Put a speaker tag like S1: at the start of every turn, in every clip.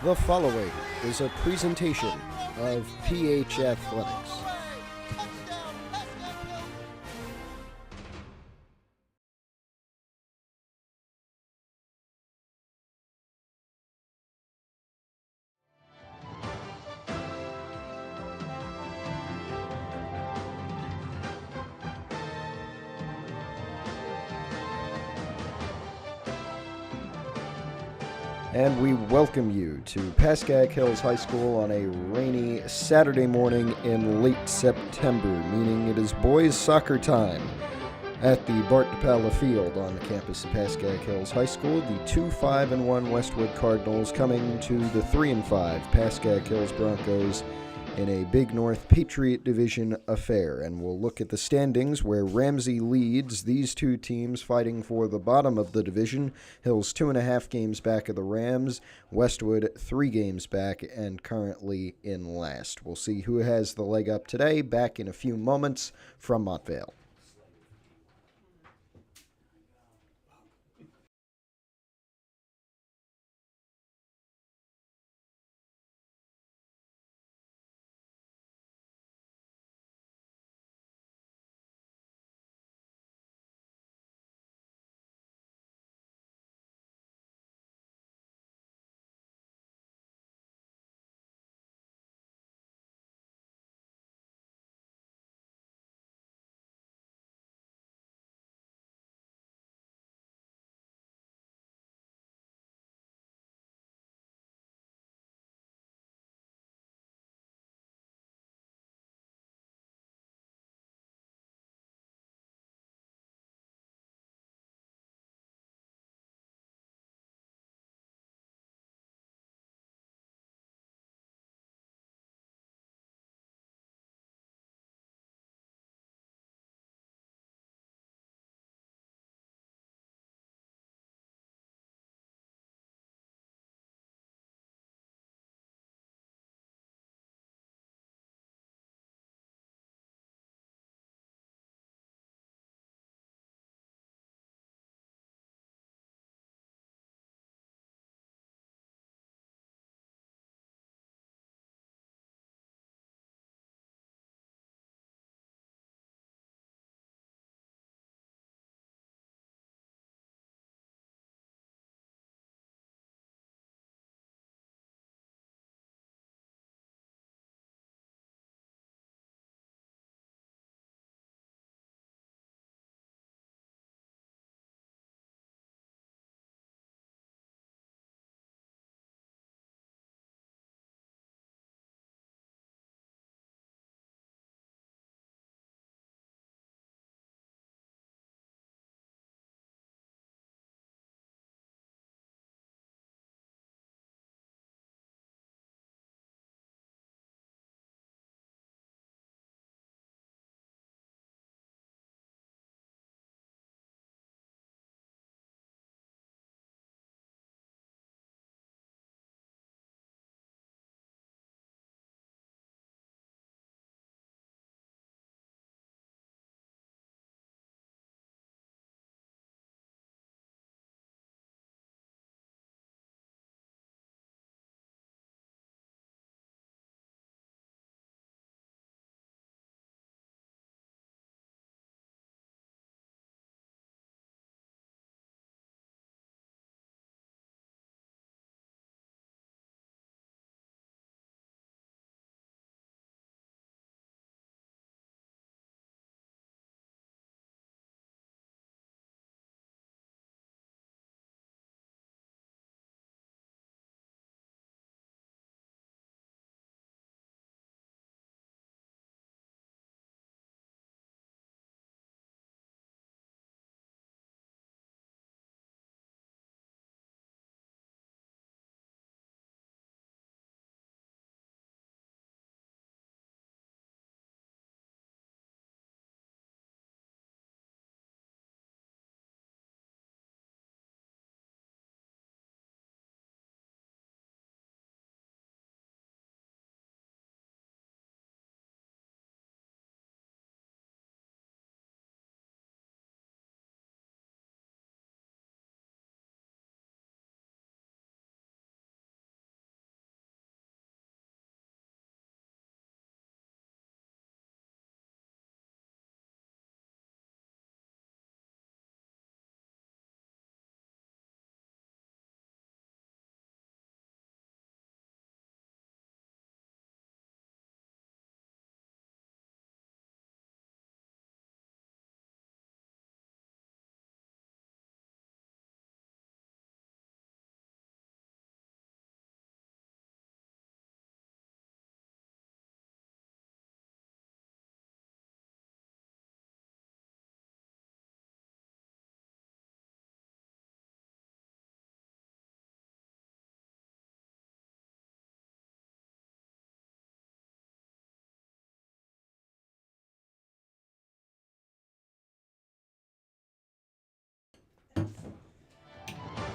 S1: The following is a presentation of PH Athletics. And we welcome you to Pascack Hills High School on a rainy Saturday morning in late September, meaning it is boys soccer time at the Bart DePaula Field on the campus of Pascack Hills High School. The 2-5-1 Westwood Cardinals coming to the 3-5 Pascack Hills Broncos in a Big North Patriot Division affair. And we'll look at the standings where Ramsey leads these two teams fighting for the bottom of the division. Hills 2.5 games back of the Rams, Westwood 3 games back and currently in last. We'll see who has the leg up today. Back in a few moments from Montvale.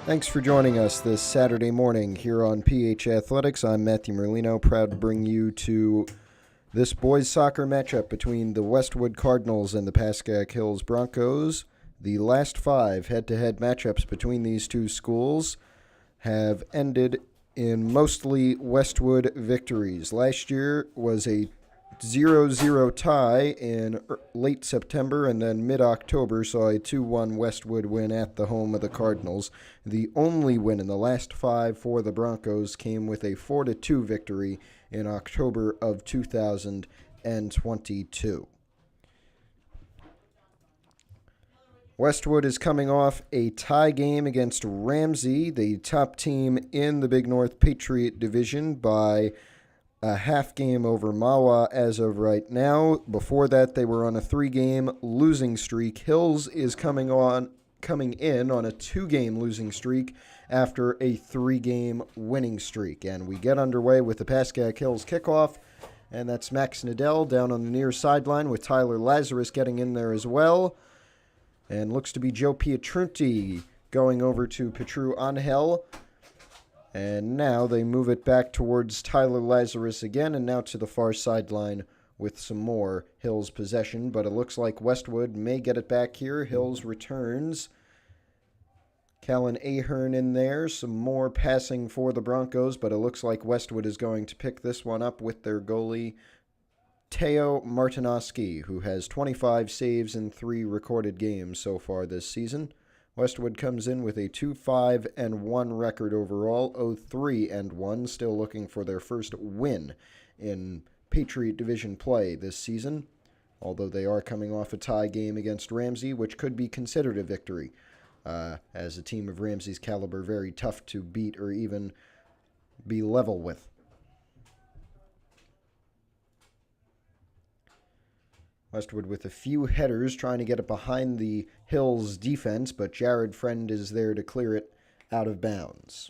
S1: Thanks for joining us this Saturday morning here on PH Athletics. I'm Matthew Merlino, proud to bring you to this boys soccer matchup between the Westwood Cardinals and the Pascack Hills Broncos. The last 5 head-to-head matchups between these two schools have ended in mostly Westwood victories. Last year was a 0-0 tie in late September, and then mid-October saw a 2-1 Westwood win at the home of the Cardinals. The only win in the last 5 for the Broncos came with a 4-2 victory in October of 2022. Westwood is coming off a tie game against Ramsey, the top team in the Big North Patriot Division, by a half game over Mawa as of right now. Before that, they were on a 3-game losing streak. Hills is coming in on a 2-game losing streak after a 3-game winning streak. And we get underway with the Pascack Hills kickoff, and that's Max Nadell down on the near sideline with Tyler Lazarus getting in there as well. And looks to be Joe Pietrunti going over to Petru Angel. And now they move it back towards Tyler Lazarus again, and now to the far sideline with some more Hills possession. But it looks like Westwood may get it back here. Hills returns. Callan Ahern in there. Some more passing for the Broncos, but it looks like Westwood is going to pick this one up with their goalie, Teo Martinoski, who has 25 saves in 3 recorded games so far this season. Westwood comes in with a 2-5-1 record overall, 0-3-1, still looking for their first win in Patriot Division play this season, although they are coming off a tie game against Ramsey, which could be considered a victory, as a team of Ramsey's caliber very tough to beat or even be level with. Westwood with a few headers trying to get it behind the Hills defense, but Jared Friend is there to clear it out of bounds.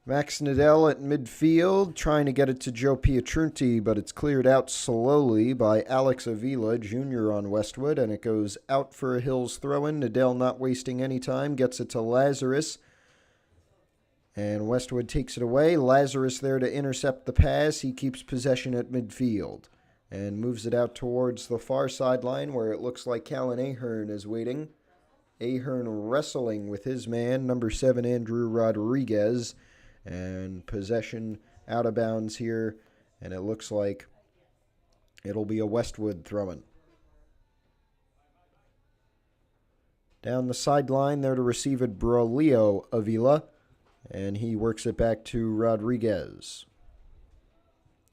S1: Max Nadell at midfield, trying to get it to Joe Pietrunti, but it's cleared out slowly by Alex Avila, Jr. on Westwood, and it goes out for a Hills throw-in. Nadell not wasting any time, gets it to Lazarus, and Westwood takes it away. Lazarus there to intercept the pass. He keeps possession at midfield and moves it out towards the far sideline where it looks like Callan Ahern is waiting. Ahern wrestling with his man, number 7, Andrew Rodriguez. And possession out of bounds here, and it looks like it'll be a Westwood throw-in. Down the sideline there to receive it, Braulio Avila, and he works it back to Rodriguez.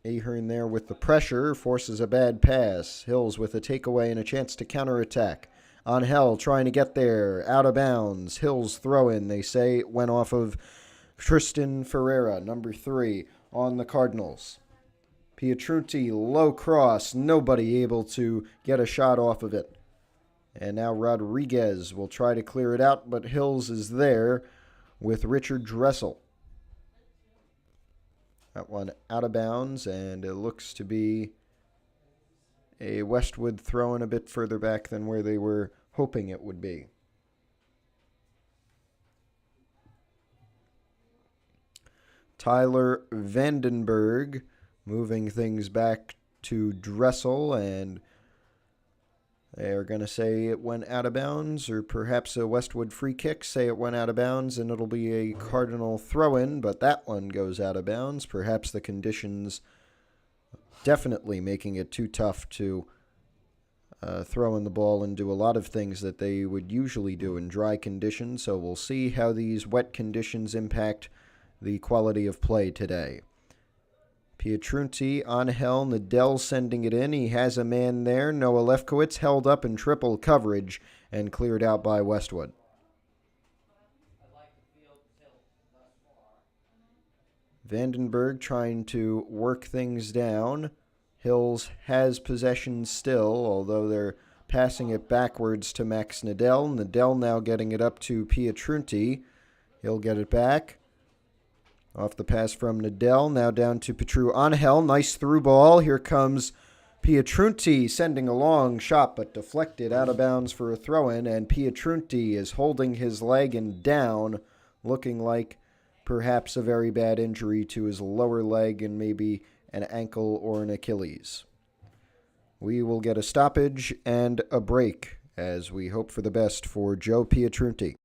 S1: Ahern there with the pressure, forces a bad pass. Hills with a takeaway and a chance to counterattack. Angel trying to get there, out of bounds. Hills throw-in, they say, went off of Tristan Ferreira, number 3, on the Cardinals. Pietrunti, low cross, nobody able to get a shot off of it. And now Rodriguez will try to clear it out, but Hills is there with Richard Dressel. That one out of bounds, and it looks to be a Westwood throw-in a bit further back than where they were hoping it would be. Tyler Vandenberg moving things back to Dressel, and they are going to say it went out of bounds, or perhaps a Westwood free kick, say it went out of bounds, and it'll be a Cardinal throw-in, but that one goes out of bounds. Perhaps the conditions definitely making it too tough to throw in the ball and do a lot of things that they would usually do in dry conditions, so we'll see how these wet conditions impact the quality of play today. Pietrunti, Angel, Nadell sending it in. He has a man there. Noah Lefkowitz held up in triple coverage and cleared out by Westwood. Vandenberg trying to work things down. Hills has possession still, although they're passing it backwards to Max Nadell. Nadell now getting it up to Pietrunti. He'll get it back. Off the pass from Nadell, now down to Patriot. Angel, nice through ball. Here comes Pietrunti sending a long shot, but deflected out of bounds for a throw-in, and Pietrunti is holding his leg and down, looking like perhaps a very bad injury to his lower leg and maybe an ankle or an Achilles. We will get a stoppage and a break as we hope for the best for Joe Pietrunti.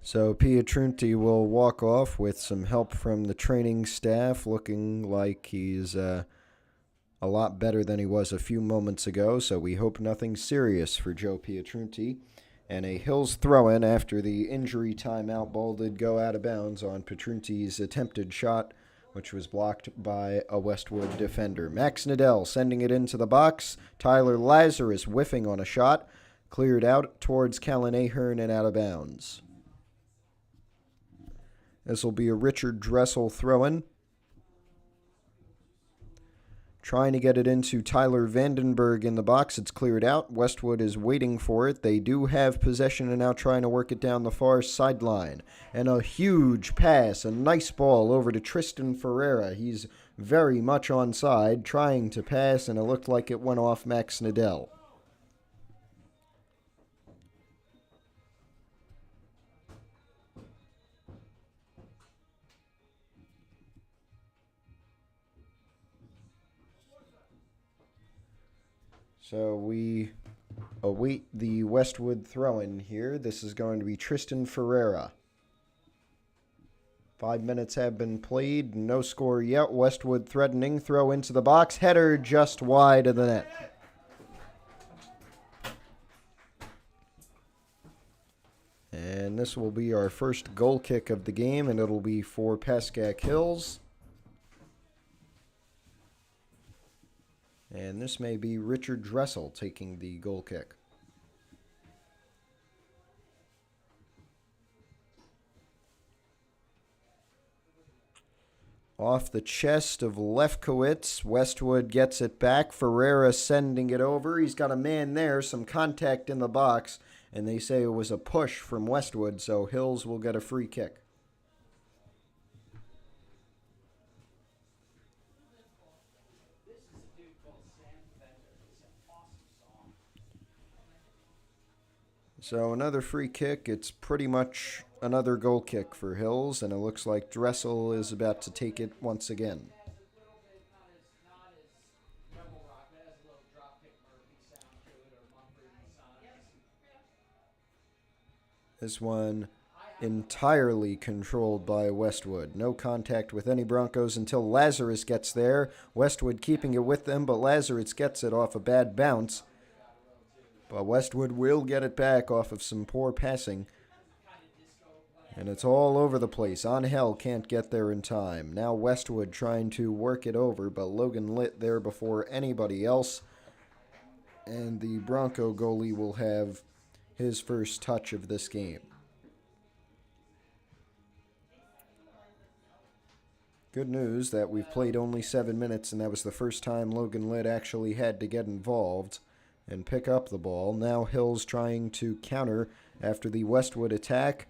S1: So Pietrunti will walk off with some help from the training staff, looking like he's a lot better than he was a few moments ago. So we hope nothing serious for Joe Pietrunti. And a Hills throw-in after the injury timeout. Ball did go out of bounds on Pietrunti's attempted shot, which was blocked by a Westwood defender. Max Nadell sending it into the box. Tyler Lazarus whiffing on a shot. Cleared out towards Callan Ahern and out of bounds. This will be a Richard Dressel throw-in. Trying to get it into Tyler Vandenberg in the box. It's cleared out. Westwood is waiting for it. They do have possession and now trying to work it down the far sideline. And a huge pass, a nice ball over to Tristan Ferreira. He's very much onside, trying to pass, and it looked like it went off Max Nadell. So we await the Westwood throw-in here. This is going to be Tristan Ferreira. 5 minutes have been played. No score yet. Westwood threatening. Throw into the box. Header just wide of the net. And this will be our first goal kick of the game, and it'll be for Pascack Hills. And this may be Richard Dressel taking the goal kick. Off the chest of Lefkowitz, Westwood gets it back. Ferreira sending it over. He's got a man there, some contact in the box, and they say it was a push from Westwood, so Hills will get a free kick. So another free kick. It's pretty much another goal kick for Hills, and it looks like Dressel is about to take it once again. This one entirely controlled by Westwood. No contact with any Broncos until Lazarus gets there. Westwood keeping it with them, but Lazarus gets it off a bad bounce. But Westwood will get it back off of some poor passing. And it's all over the place. Angel can't get there in time. Now Westwood trying to work it over, but Logan Litt there before anybody else. And the Bronco goalie will have his first touch of this game. Good news that we've played only 7 minutes, and that was the first time Logan Litt actually had to get involved and pick up the ball. Now Hills trying to counter after the Westwood attack.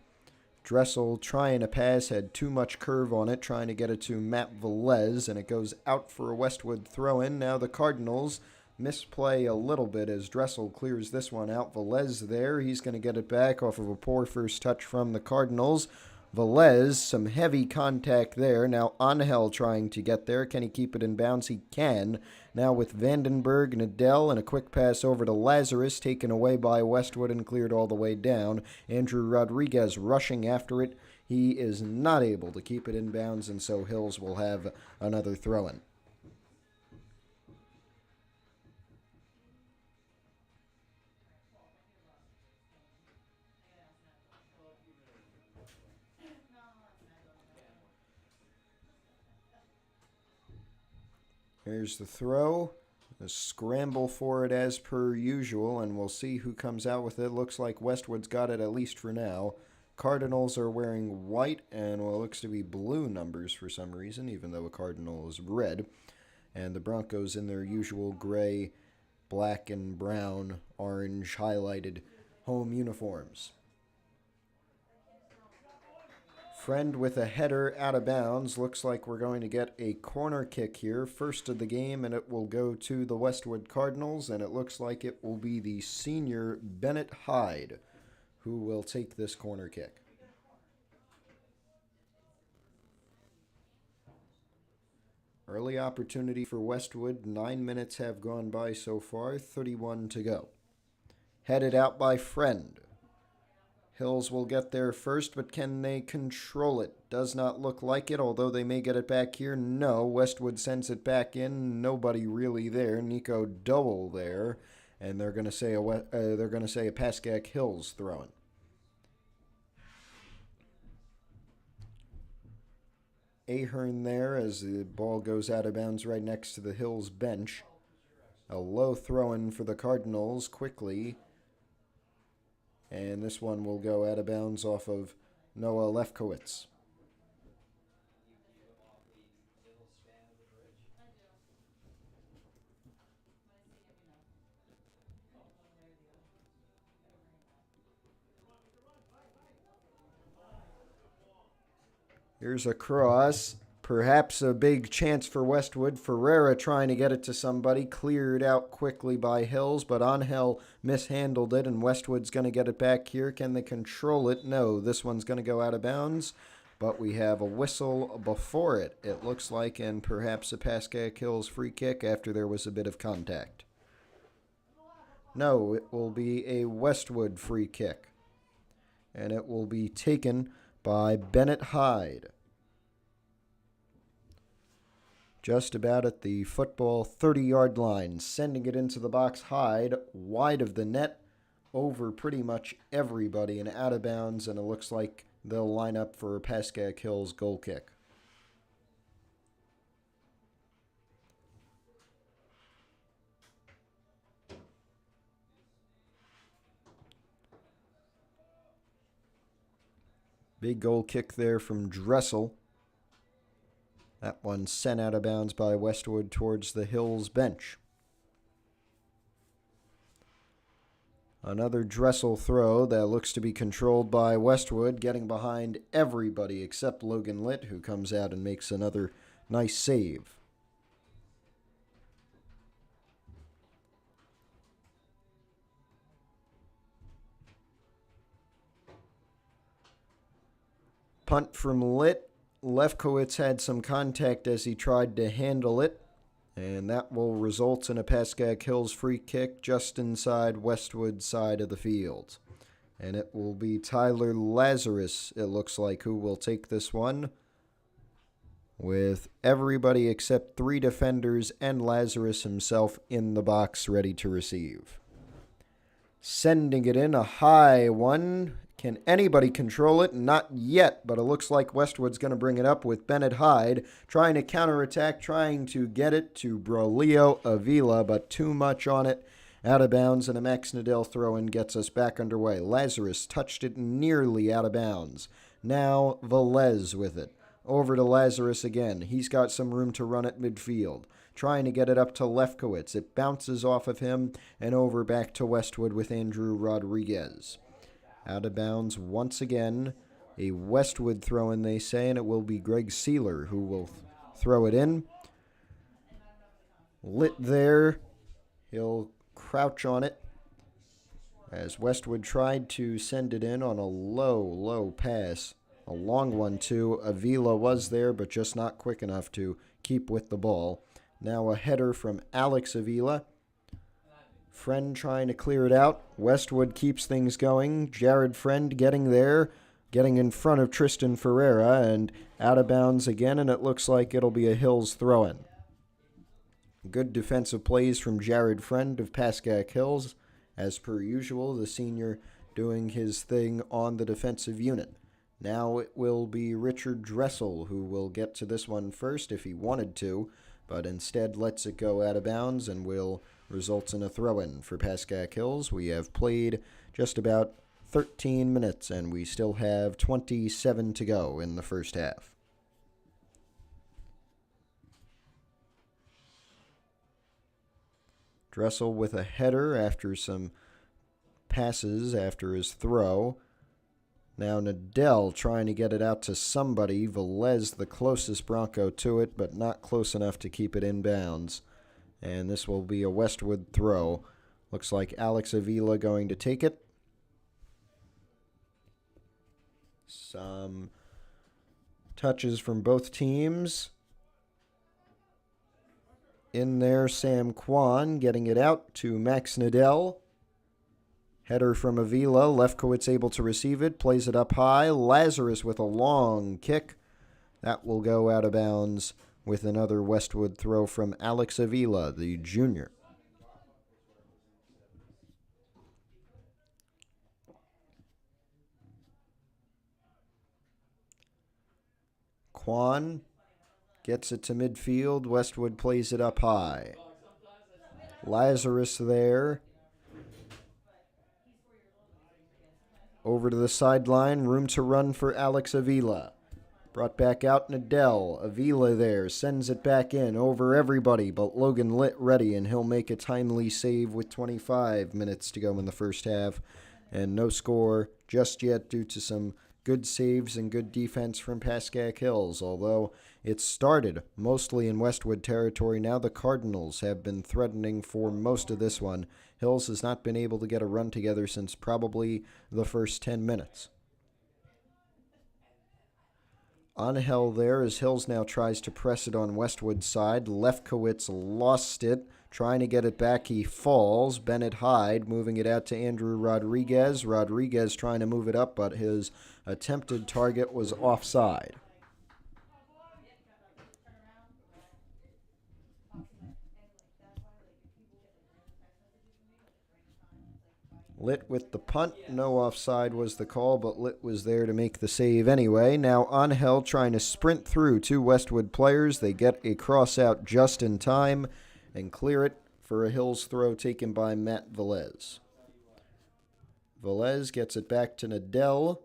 S1: Dressel trying to pass, had too much curve on it, trying to get it to Matt Velez, and it goes out for a Westwood throw-in. Now the Cardinals misplay a little bit as Dressel clears this one out. Velez there, he's going to get it back off of a poor first touch from the Cardinals. Velez, some heavy contact there. Now Angel trying to get there. Can he keep it in bounds? He can. Now with Vandenberg, Nadell, and a quick pass over to Lazarus, taken away by Westwood and cleared all the way down. Andrew Rodriguez rushing after it. He is not able to keep it in bounds, and so Hills will have another throw-in. Here's the throw. A scramble for it as per usual, and we'll see who comes out with it. Looks like Westwood's got it, at least for now. Cardinals are wearing white and what looks to be blue numbers for some reason, even though a Cardinal is red. And the Broncos in their usual gray, black, and brown, orange highlighted home uniforms. Friend with a header out of bounds. Looks like we're going to get a corner kick here. First of the game, and it will go to the Westwood Cardinals, and it looks like it will be the senior Bennett Hyde who will take this corner kick. Early opportunity for Westwood. 9 minutes have gone by so far. 31 to go. Headed out by Friend. Hills will get there first, but can they control it? Does not look like it, although they may get it back here. No, Westwood sends it back in. Nobody really there. Nico Dowell there, and they're going to say a Pascack Hills throwing. Ahern there as the ball goes out of bounds right next to the Hills bench. A low throw-in for the Cardinals quickly. And this one will go out of bounds off of Noah Lefkowitz. Here's a cross. Perhaps a big chance for Westwood. Ferreira trying to get it to somebody. Cleared out quickly by Hills, but Angel mishandled it, and Westwood's going to get it back here. Can they control it? No, this one's going to go out of bounds, but we have a whistle before it, it looks like, and perhaps a Pascack Hills free kick after there was a bit of contact. No, it will be a Westwood free kick, and it will be taken by Bennett Hyde. Just about at the football 30-yard line, sending it into the box. Hyde, wide of the net, over pretty much everybody and out of bounds, and it looks like they'll line up for a Pascack Hills goal kick. Big goal kick there from Dressel. That one sent out of bounds by Westwood towards the Hills bench. Another Dressel throw that looks to be controlled by Westwood, getting behind everybody except Logan Litt, who comes out and makes another nice save. Punt from Litt. Lefkowitz had some contact as he tried to handle it, and that will result in a Pascack Hills free kick just inside Westwood's side of the field. And it will be Tyler Lazarus, it looks like, who will take this one, with everybody except 3 defenders and Lazarus himself in the box ready to receive. Sending it in, a high one. Can anybody control it? Not yet, but it looks like Westwood's going to bring it up with Bennett Hyde trying to counterattack, trying to get it to Braulio Avila, but too much on it, Out of bounds, and a Max Nadell throw-in gets us back underway. Lazarus touched it nearly out of bounds. Now Velez with it. Over to Lazarus again. He's got some room to run at midfield. Trying to get it up to Lefkowitz. It bounces off of him and over back to Westwood with Andrew Rodriguez. Out of bounds once again. A Westwood throw-in, they say, and it will be Greg Sealer who will throw it in. Lit there. He'll crouch on it as Westwood tried to send it in on a low pass. A long one, too. Avila was there, but just not quick enough to keep with the ball. Now a header from Alex Avila. Friend trying to clear it out. Westwood keeps things going. Jared Friend getting there, getting in front of Tristan Ferreira, and out of bounds again, and it looks like it'll be a Hills throw-in. Good defensive plays from Jared Friend of Pascack Hills. As per usual, the senior doing his thing on the defensive unit. Now it will be Richard Dressel who will get to this one first if he wanted to, but instead lets it go out of bounds and will result in a throw-in for Pascack Hills. We have played just about 13 minutes and we still have 27 to go in the first half. Dressel with a header after some passes after his throw. Now Nadell trying to get it out to somebody. Velez the closest Bronco to it, but not close enough to keep it in bounds. And this will be a Westwood throw. Looks like Alex Avila going to take it. Some touches from both teams. In there, Sam Kwan getting it out to Max Nadell. Header from Avila. Lefkowitz able to receive it. Plays it up high. Lazarus with a long kick. That will go out of bounds with another Westwood throw from Alex Avila, the junior. Kwan gets it to midfield. Westwood plays it up high. Lazarus there. Over to the sideline. Room to run for Alex Avila. Brought back out Nadell. Avila there. Sends it back in. Over everybody. But Logan Litt ready. And he'll make a timely save with 25 minutes to go in the first half. And no score just yet due to some good saves and good defense from Pascack Hills. Although it started mostly in Westwood territory. Now the Cardinals have been threatening for most of this one. Hills has not been able to get a run together since probably the first 10 minutes. Angel there as Hills now tries to press it on Westwood's side. Lefkowitz lost it. Trying to get it back, he falls. Bennett Hyde moving it out to Andrew Rodriguez. Rodriguez trying to move it up, but his attempted target was offside. Litt with the punt. No offside was the call, but Litt was there to make the save anyway. Now Angel trying to sprint through two Westwood players. They get a cross out just in time and clear it for a Hills throw taken by Matt Velez. Velez gets it back to Nadell.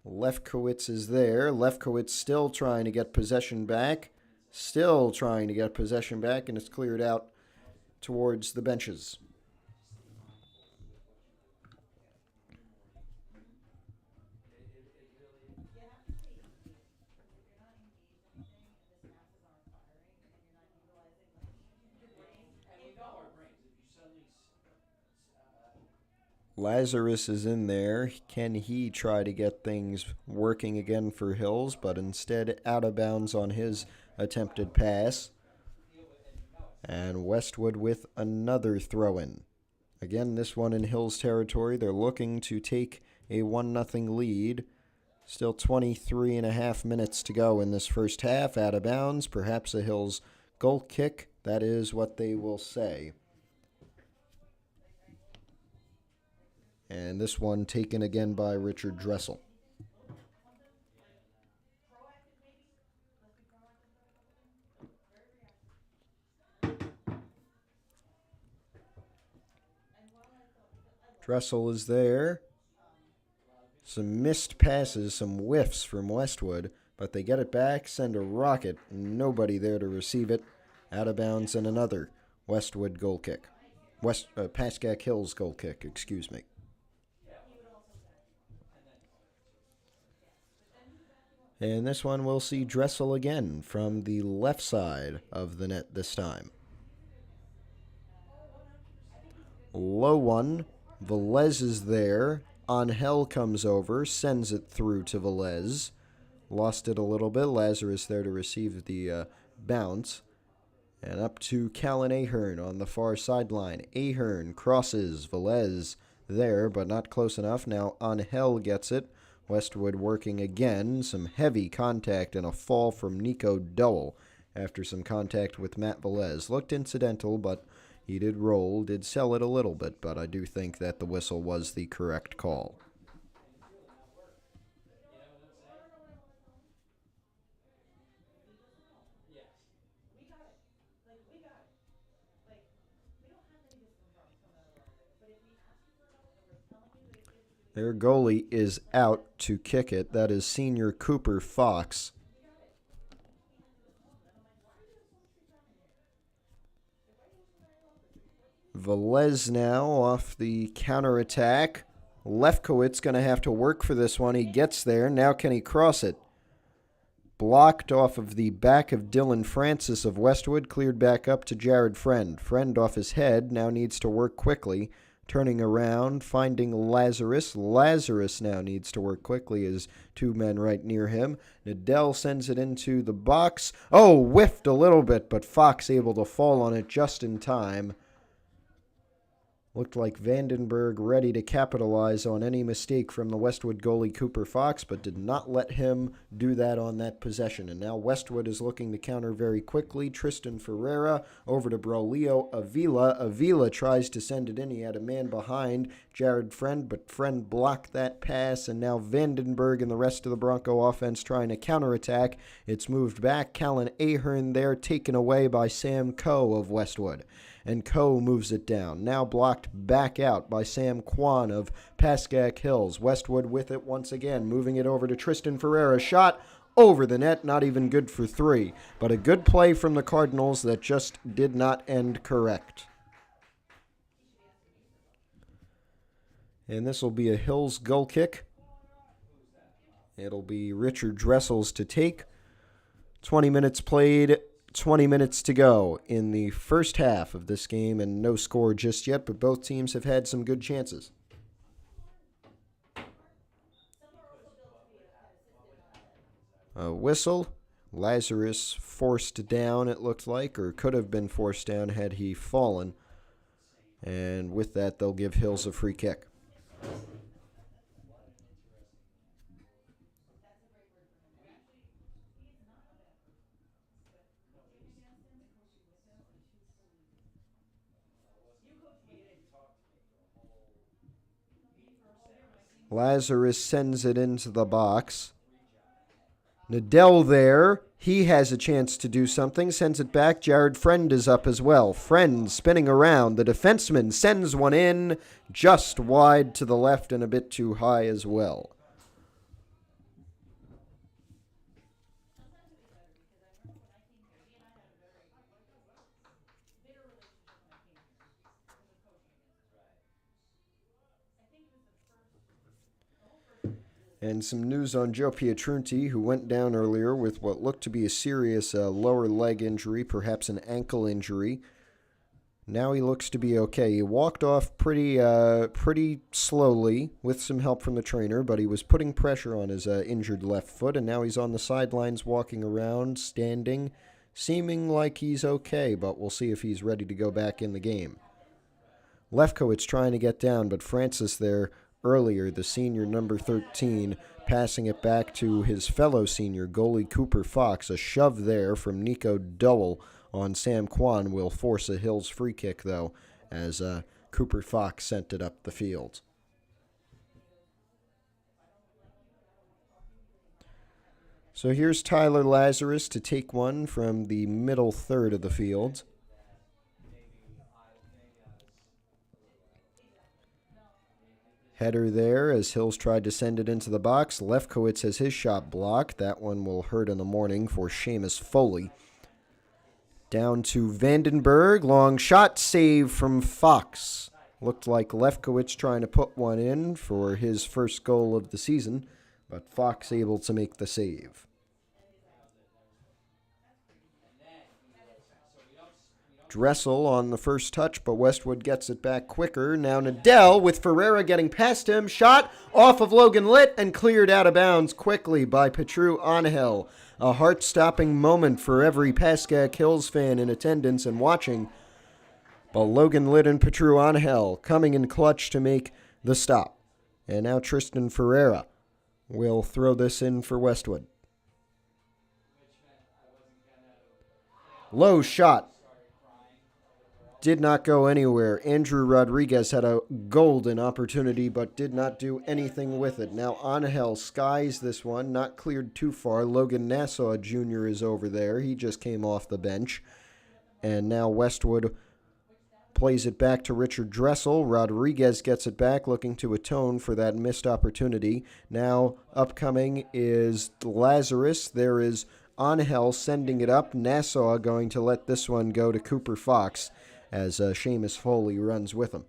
S1: Lefkowitz is there. Lefkowitz still trying to get possession back. And it's cleared out towards the benches. Lazarus is in there. Can he try to get things working again for Hills, but instead out of bounds on his attempted pass. And Westwood with another throw-in. Again, this one in Hills territory. They're looking to take a 1-0 lead. Still 23 and a half minutes to go in this first half. Out of bounds, perhaps a Hills goal kick. That is what they will say. And this one taken again by Richard Dressel. Dressel is there. Some missed passes, some whiffs from Westwood, but they get it back, send a rocket, nobody there to receive it. Out of bounds and another Westwood goal kick. Pascack Hills goal kick, excuse me. And this one we'll see Dressel again from the left side of the net this time. Low one. Velez is there. Angel comes over, sends it through to Velez. Lost it a little bit. Lazarus there to receive the bounce. And up to Callan Ahern on the far sideline. Ahern crosses. Velez there, but not close enough. Now Angel gets it. Westwood working again. Some heavy contact and a fall from Nico Dowell after some contact with Matt Velez. Looked incidental, but he did roll, did sell it a little bit, but I do think that the whistle was the correct call. Their goalie is out to kick it. That is senior Cooper Fox. Velez now off the counterattack. Lefkowitz going to have to work for this one. He gets there. Now can he cross it? Blocked off of the back of Dylan Francis of Westwood. Cleared back up to Jared Friend. Friend off his head. Now needs to work quickly. Turning around, finding Lazarus. Lazarus now needs to work quickly as two men right near him. Nadell sends it into the box. Oh, whiffed a little bit, but Fox able to fall on it just in time. Looked like Vandenberg ready to capitalize on any mistake from the Westwood goalie Cooper Fox, but did not let him do that on that possession. And now Westwood is looking to counter very quickly. Tristan Ferreira over to Brolio Avila. Avila tries to send it in. He had a man behind Jared Friend, but Friend blocked that pass. And now Vandenberg and the rest of the Bronco offense trying to counterattack. It's moved back. Callan Ahern there, taken away by Sam Coe of Westwood. And Coe moves it down. Now blocked back out by Sam Kwan of Pascack Hills. Westwood with it once again, moving it over to Tristan Ferreira. Shot over the net, not even good for three. But a good play from the Cardinals that just did not end correct. And this will be a Hills goal kick. It'll be Richard Dressel's to take. 20 minutes played. 20 minutes to go in the first half of this game, and no score just yet, but both teams have had some good chances. A whistle. Lazarus forced down, it looked like, or could have been forced down had he fallen. And with that, they'll give Hills a free kick. Lazarus sends it into the box. Nadell there. He has a chance to do something. Sends it back. Jared Friend is up as well. Friend spinning around. The defenseman sends one in just wide to the left and a bit too high as well. And some news on Joe Pietrunti, who went down earlier with what looked to be a serious lower leg injury, perhaps an ankle injury. Now he looks to be okay. He walked off pretty slowly with some help from the trainer, but he was putting pressure on his injured left foot, and now he's on the sidelines walking around, standing, seeming like he's okay, but we'll see if he's ready to go back in the game. Lefkowitz trying to get down, but Francis there earlier, the senior number 13, passing it back to his fellow senior, goalie Cooper Fox. A shove there from Nico Dowell on Sam Kwan will force a Hills free kick, though, as Cooper Fox sent it up the field. So here's Tyler Lazarus to take one from the middle third of the field. Header there as Hills tried to send it into the box. Lefkowitz has his shot blocked. That one will hurt in the morning for Seamus Foley. Down to Vandenberg. Long shot, save from Fox. Looked like Lefkowitz trying to put one in for his first goal of the season, but Fox able to make the save. Dressel on the first touch, but Westwood gets it back quicker. Now Nadell with Ferreira getting past him. Shot off of Logan Litt and cleared out of bounds quickly by Patriot Onahel. A heart-stopping moment for every Pascack Hills fan in attendance and watching. But Logan Litt and Patriot Onahel coming in clutch to make the stop. And now Tristan Ferreira will throw this in for Westwood. Low shot. Did not go anywhere. Andrew Rodriguez had a golden opportunity, but did not do anything with it. Now Onahel skies this one, not cleared too far. Logan Nassau Jr. is over there. He just came off the bench. And now Westwood plays it back to Richard Dressel. Rodriguez gets it back, looking to atone for that missed opportunity. Now upcoming is Lazarus. There is Onahel sending it up. Nassau going to let this one go to Cooper Fox, as Seamus Foley runs with him.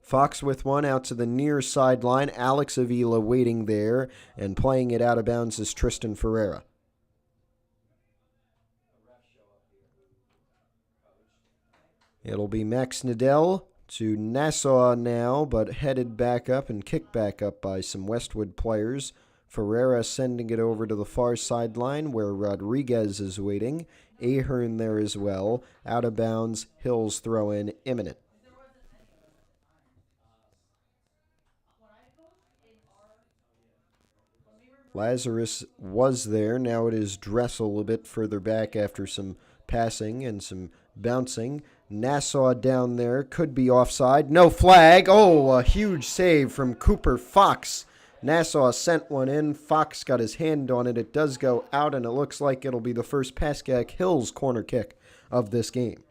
S1: Fox with one out to the near sideline. Alex Avila waiting there, and playing it out of bounds is Tristan Ferreira. It'll be Max Nadell to Nassau now, but headed back up and kicked back up by some Westwood players. Ferreira sending it over to the far sideline where Rodriguez is waiting. Ahern there as well. Out of bounds. Hills throw in imminent. Lazarus was there. Now it is Dressel a bit further back after some passing and some bouncing. Nassau down there. Could be offside. No flag. Oh, a huge save from Cooper Fox. Nassau sent one in. Fox got his hand on it. It does go out, and it looks like it'll be the first Pascack Hills corner kick of this game.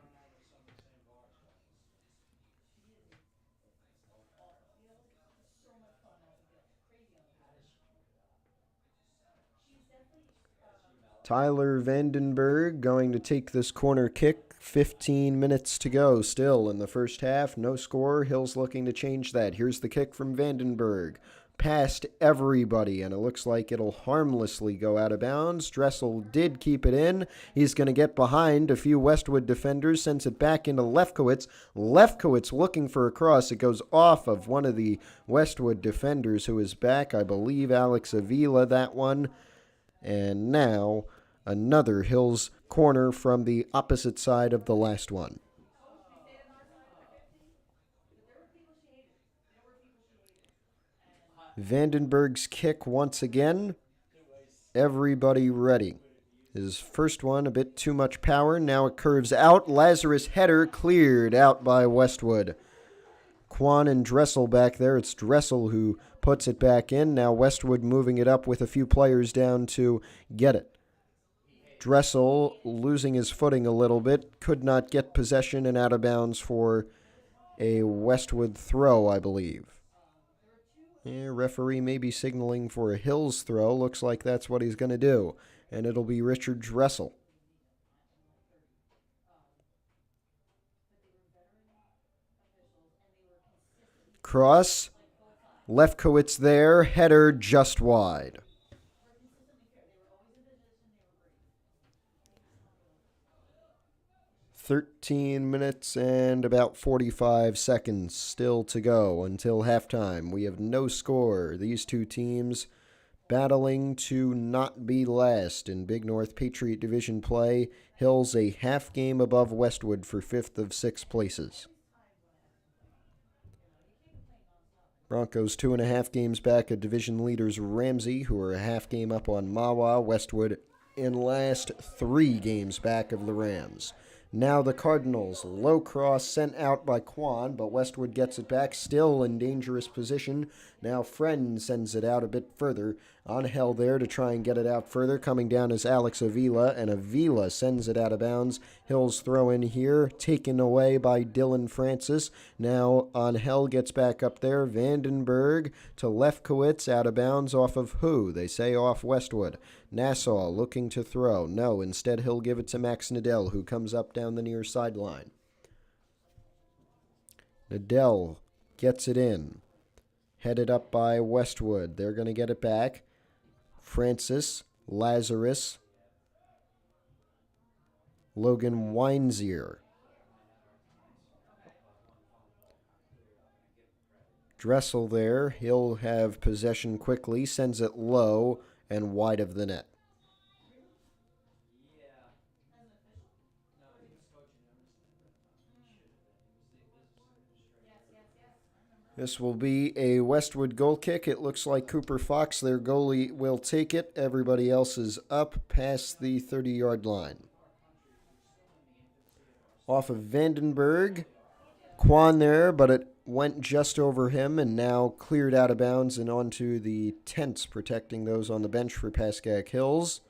S1: Tyler Vandenberg going to take this corner kick. 15 minutes to go still in the first half. No score. Hills looking to change that. Here's the kick from Vandenberg. Past everybody, and it looks like it'll harmlessly go out of bounds. Dressel did keep it in. He's going to get behind a few Westwood defenders, sends it back into Lefkowitz. Lefkowitz looking for a cross. It goes off of one of the Westwood defenders who is back, I believe Alex Avila, that one. And now another Hills corner from the opposite side of the last one. Vandenberg's kick once again. Everybody ready. His first one, a bit too much power. Now it curves out. Lazarus header cleared out by Westwood. Quan and Dressel back there. It's Dressel who puts it back in. Now Westwood moving it up with a few players down to get it. Dressel losing his footing a little bit. Could not get possession and out of bounds for a Westwood throw, I believe. Yeah, referee may be signaling for a Hills throw. Looks like that's what he's going to do. And it'll be Richard Dressel. Cross. Lefkowitz there. Header just wide. 13 minutes and about 45 seconds still to go until halftime. We have no score. These two teams battling to not be last in Big North Patriot Division play. Hills a half game above Westwood for 5th of 6 places. Broncos 2.5 games back of division leaders Ramsey, who are a half game up on Mawa. Westwood in last 3 games back of the Rams. Now the Cardinals, low cross sent out by Quan, but Westwood gets it back, still in dangerous position. Now Friend sends it out a bit further. Angel there to try and get it out further. Coming down is Alex Avila, and Avila sends it out of bounds. Hill's throw in here, taken away by Dylan Francis. Now Angel gets back up there. Vandenberg to Lefkowitz, out of bounds off of who? They say off Westwood. Nassau looking to throw. No, instead he'll give it to Max Nadell, who comes up down the near sideline. Nadell gets it in. Headed up by Westwood. They're going to get it back. Francis, Lazarus, Logan Weinzier. Dressel there. He'll have possession quickly. Sends it low and wide of the net. This will be a Westwood goal kick. It looks like Cooper Fox, their goalie, will take it. Everybody else is up past the 30-yard line. Off of Vandenberg. Quan there, but it went just over him and now cleared out of bounds and onto the tents, protecting those on the bench for Pascack Hills.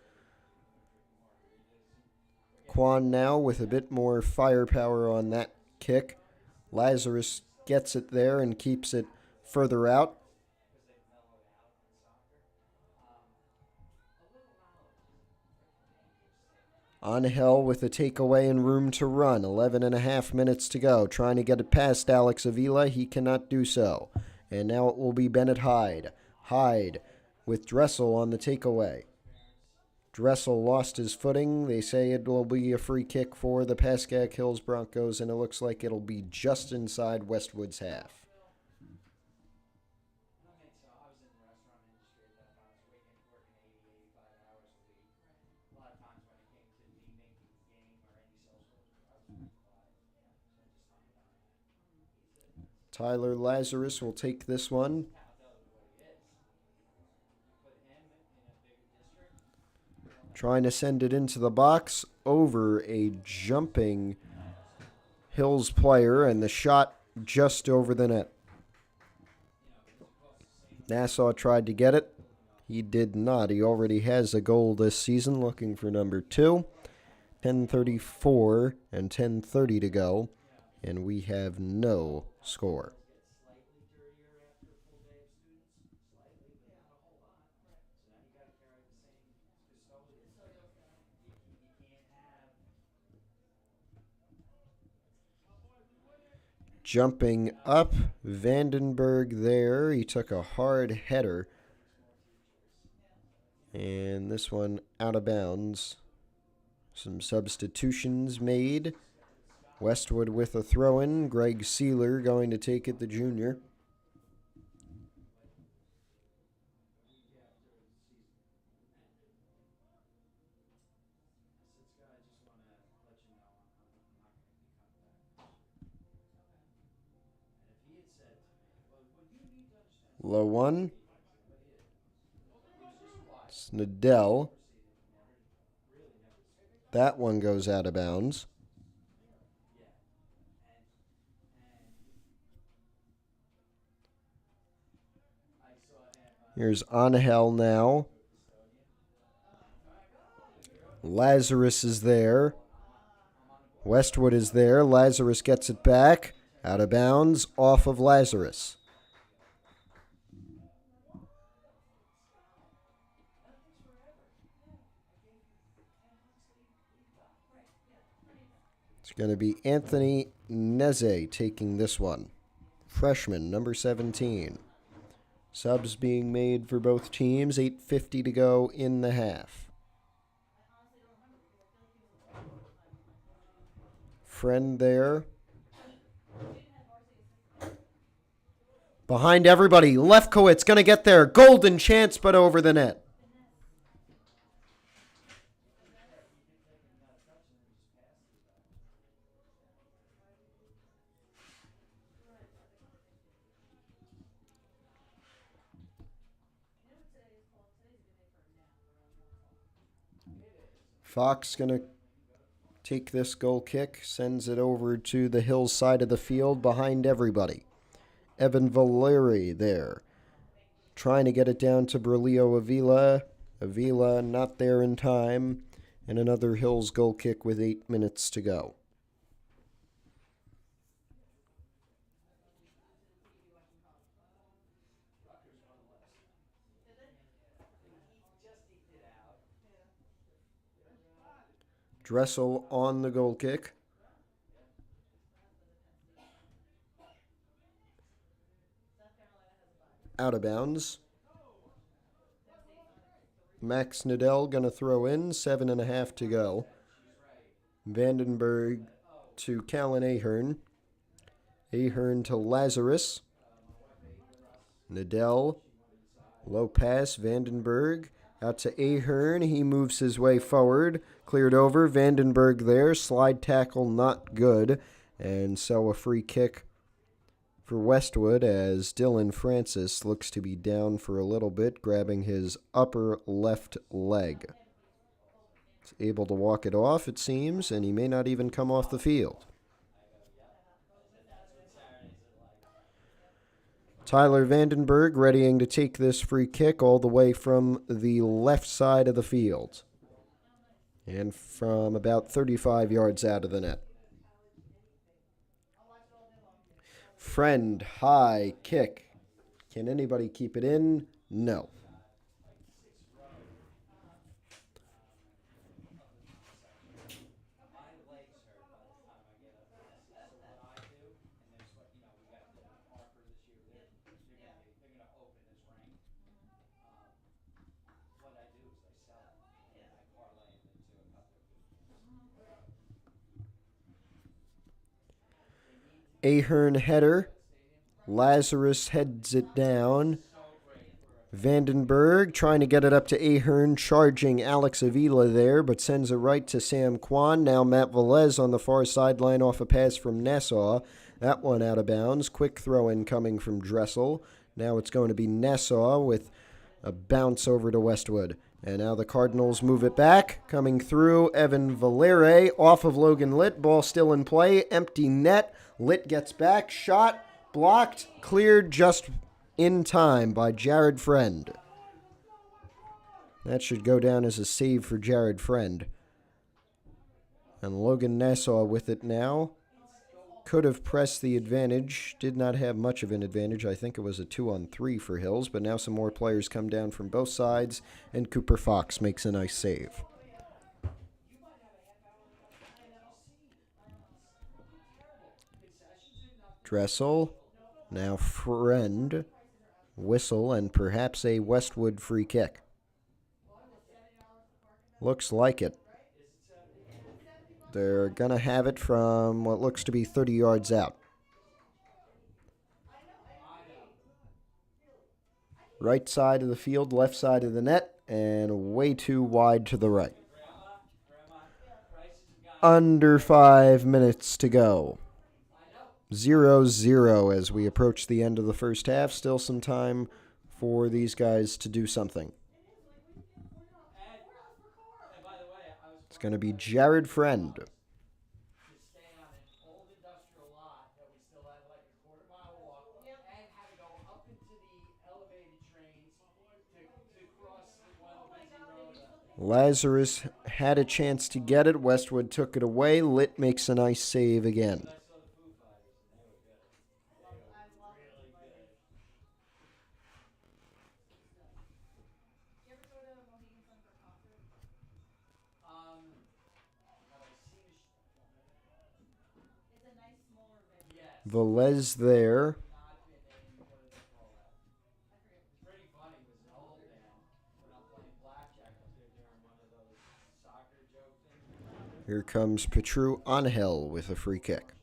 S1: Quan now with a bit more firepower on that kick. Lazarus gets it there and keeps it further out. Angel with a takeaway and room to run. 11.5 minutes to go. Trying to get it past Alex Avila. He cannot do so. And now it will be Bennett Hyde. Hyde with Dressel on the takeaway. Dressel lost his footing. They say it will be a free kick for the Pascack Hills Broncos, and it looks like it'll be just inside Westwood's half. Tyler Lazarus will take this one. Trying to send it into the box over a jumping Hills player, and the shot just over the net. Nassau tried to get it. He did not. He already has a goal this season, looking for number 2. 10:34 and 10:30 to go, and we have no score. Jumping up, Vandenberg there. He took a hard header. And this one out of bounds. Some substitutions made. Westwood with a throw-in. Greg Sealer going to take it, the junior. Low one. Snedell. That one goes out of bounds. Here's Angel now. Lazarus is there. Westwood is there. Lazarus gets it back. Out of bounds. Off of Lazarus. It's going to be Anthony Neze taking this one. Freshman, number 17. Subs being made for both teams. 8:50 to go in the half. Friend there. Behind everybody. Lefkowitz going to get there. Golden chance, but over the net. Fox going to take this goal kick, sends it over to the Hills side of the field behind everybody. Evan Valeri there. trying to get it down to Berlio Avila. Avila not there in time. And another Hills goal kick with 8 minutes to go. Dressel on the goal kick. Out of bounds. Max Nadell going to throw in. 7.5 to go. Vandenberg to Callan Ahern. Ahern to Lazarus. Nadell. Low pass. Vandenberg. Out to Ahern. He moves his way forward. Cleared over. Vandenberg there. Slide tackle not good. And so a free kick for Westwood as Dylan Francis looks to be down for a little bit, grabbing his upper left leg. He's able to walk it off, it seems, and he may not even come off the field. Tyler Vandenberg readying to take this free kick all the way from the left side of the field and from about 35 yards out of the net. Friend, high kick. Can anybody keep it in? No. Ahern header. Lazarus heads it down. Vandenberg trying to get it up to Ahern, charging Alex Avila there, but sends it right to Sam Kwan. Now Matt Velez on the far sideline off a pass from Nassau. That one out of bounds. Quick throw in coming from Dressel. Now it's going to be Nassau with a bounce over to Westwood. And now the Cardinals move it back. Coming through, Evan Valere off of Logan Litt. Ball still in play. Empty net. Litt gets back. Shot. Blocked. Cleared just in time by Jared Friend. That should go down as a save for Jared Friend. And Logan Nassau with it now. Could have pressed the advantage. Did not have much of an advantage. I think it was a 2-on-3 for Hills. But now some more players come down from both sides. And Cooper Fox makes a nice save. Dressel. Now Friend. Whistle and perhaps a Westwood free kick. Looks like it. They're going to have it from what looks to be 30 yards out. Right side of the field, left side of the net, and way too wide to the right. Under 5 minutes to go. 0-0 as we approach the end of the first half. Still some time for these guys to do something. It's going to be Jared Friend. Lazarus had a chance to get it. Westwood took it away. Litt makes a nice save again. Velez there. Here comes Patriot Angel with a free kick.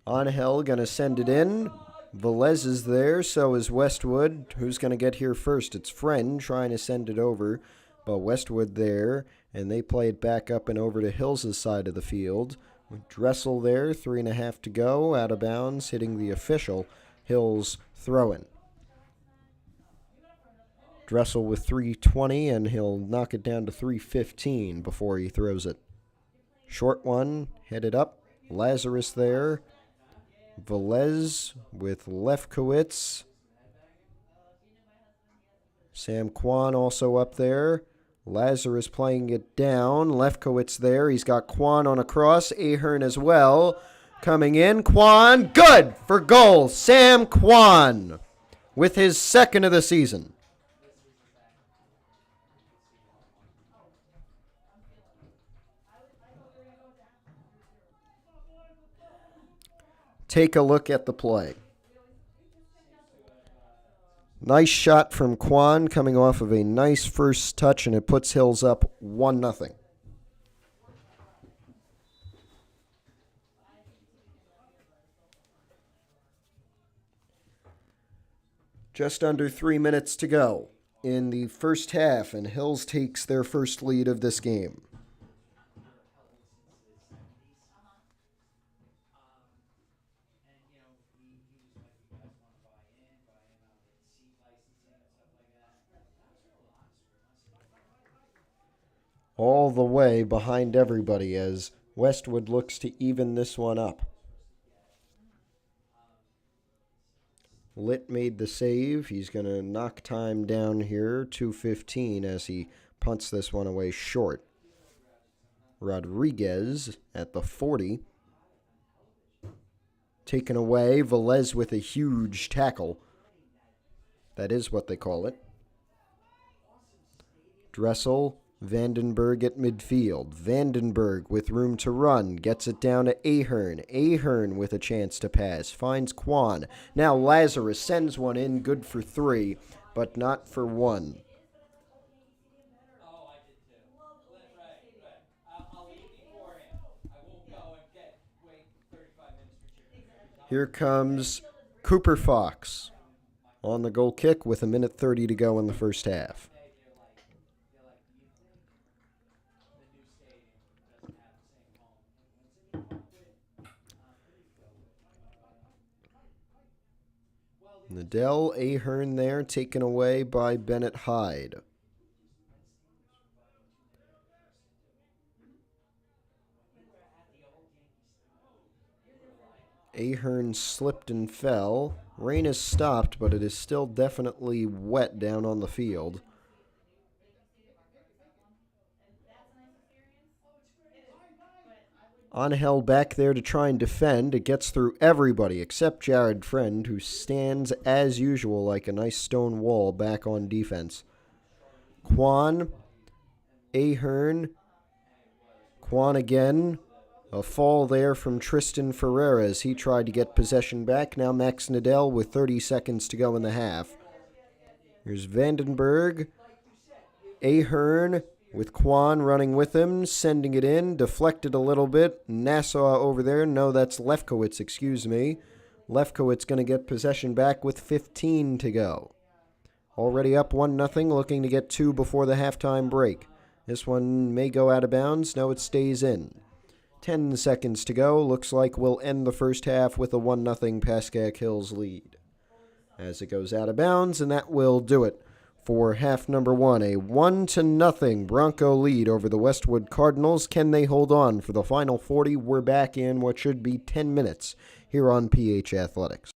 S1: Angel going to send it in. Velez is there, so is Westwood. Who's going to get here first? It's Friend trying to send it over, but Westwood there, and they play it back up and over to Hills' side of the field. Dressel there, 3.5 to go, out of bounds, hitting the official. Hills throwing. Dressel with 3:20, and he'll knock it down to 3:15 before he throws it. Short one, headed up. Lazarus there, Velez with Lefkowitz. Sam Kwan also up there. Lazarus playing it down. Lefkowitz there. He's got Kwan on a cross. Ahern as well. Coming in. Kwan. Good for goal. Sam Kwan with his second of the season. Take a look at the play. Nice shot from Kwan coming off of a nice first touch, and it puts Hills up 1-0. Just under 3 minutes to go in the first half, and Hills takes their first lead of this game. All the way behind everybody as Westwood looks to even this one up. Litt made the save. He's going to knock time down here, 2:15, as he punts this one away short. Rodriguez at the 40. Taken away. Velez with a huge tackle. That is what they call it. Dressel, Vandenberg at midfield. Vandenberg with room to run. Gets it down to Ahern. Ahern with a chance to pass. Finds Kwan. Now Lazarus sends one in. Good for 3, but not for 1. Here comes Cooper Fox on the goal kick with 1:30 to go in the first half. Nadell, Ahern there, taken away by Bennett Hyde. Ahern slipped and fell. Rain has stopped, but it is still definitely wet down on the field. Angel back there to try and defend. It gets through everybody except Jared Friend, who stands as usual like a nice stone wall back on defense. Kwan, Ahern, Kwan again. A fall there from Tristan Ferreira as he tried to get possession back. Now Max Nadell with 30 seconds to go in the half. Here's Vandenberg. Ahern with Kwan running with him, sending it in. Deflected a little bit. Nassau over there. No, that's Lefkowitz, excuse me. Lefkowitz going to get possession back with 15 to go. Already up 1-0, looking to get 2 before the halftime break. This one may go out of bounds. No, it stays in. 10 seconds to go. Looks like we'll end the first half with a 1-0 Pascack Hills lead. As it goes out of bounds, and that will do it for half number 1. A 1-0 Bronco lead over the Westwood Cardinals. Can they hold on for the final 40? We're back in what should be 10 minutes here on PH Athletics.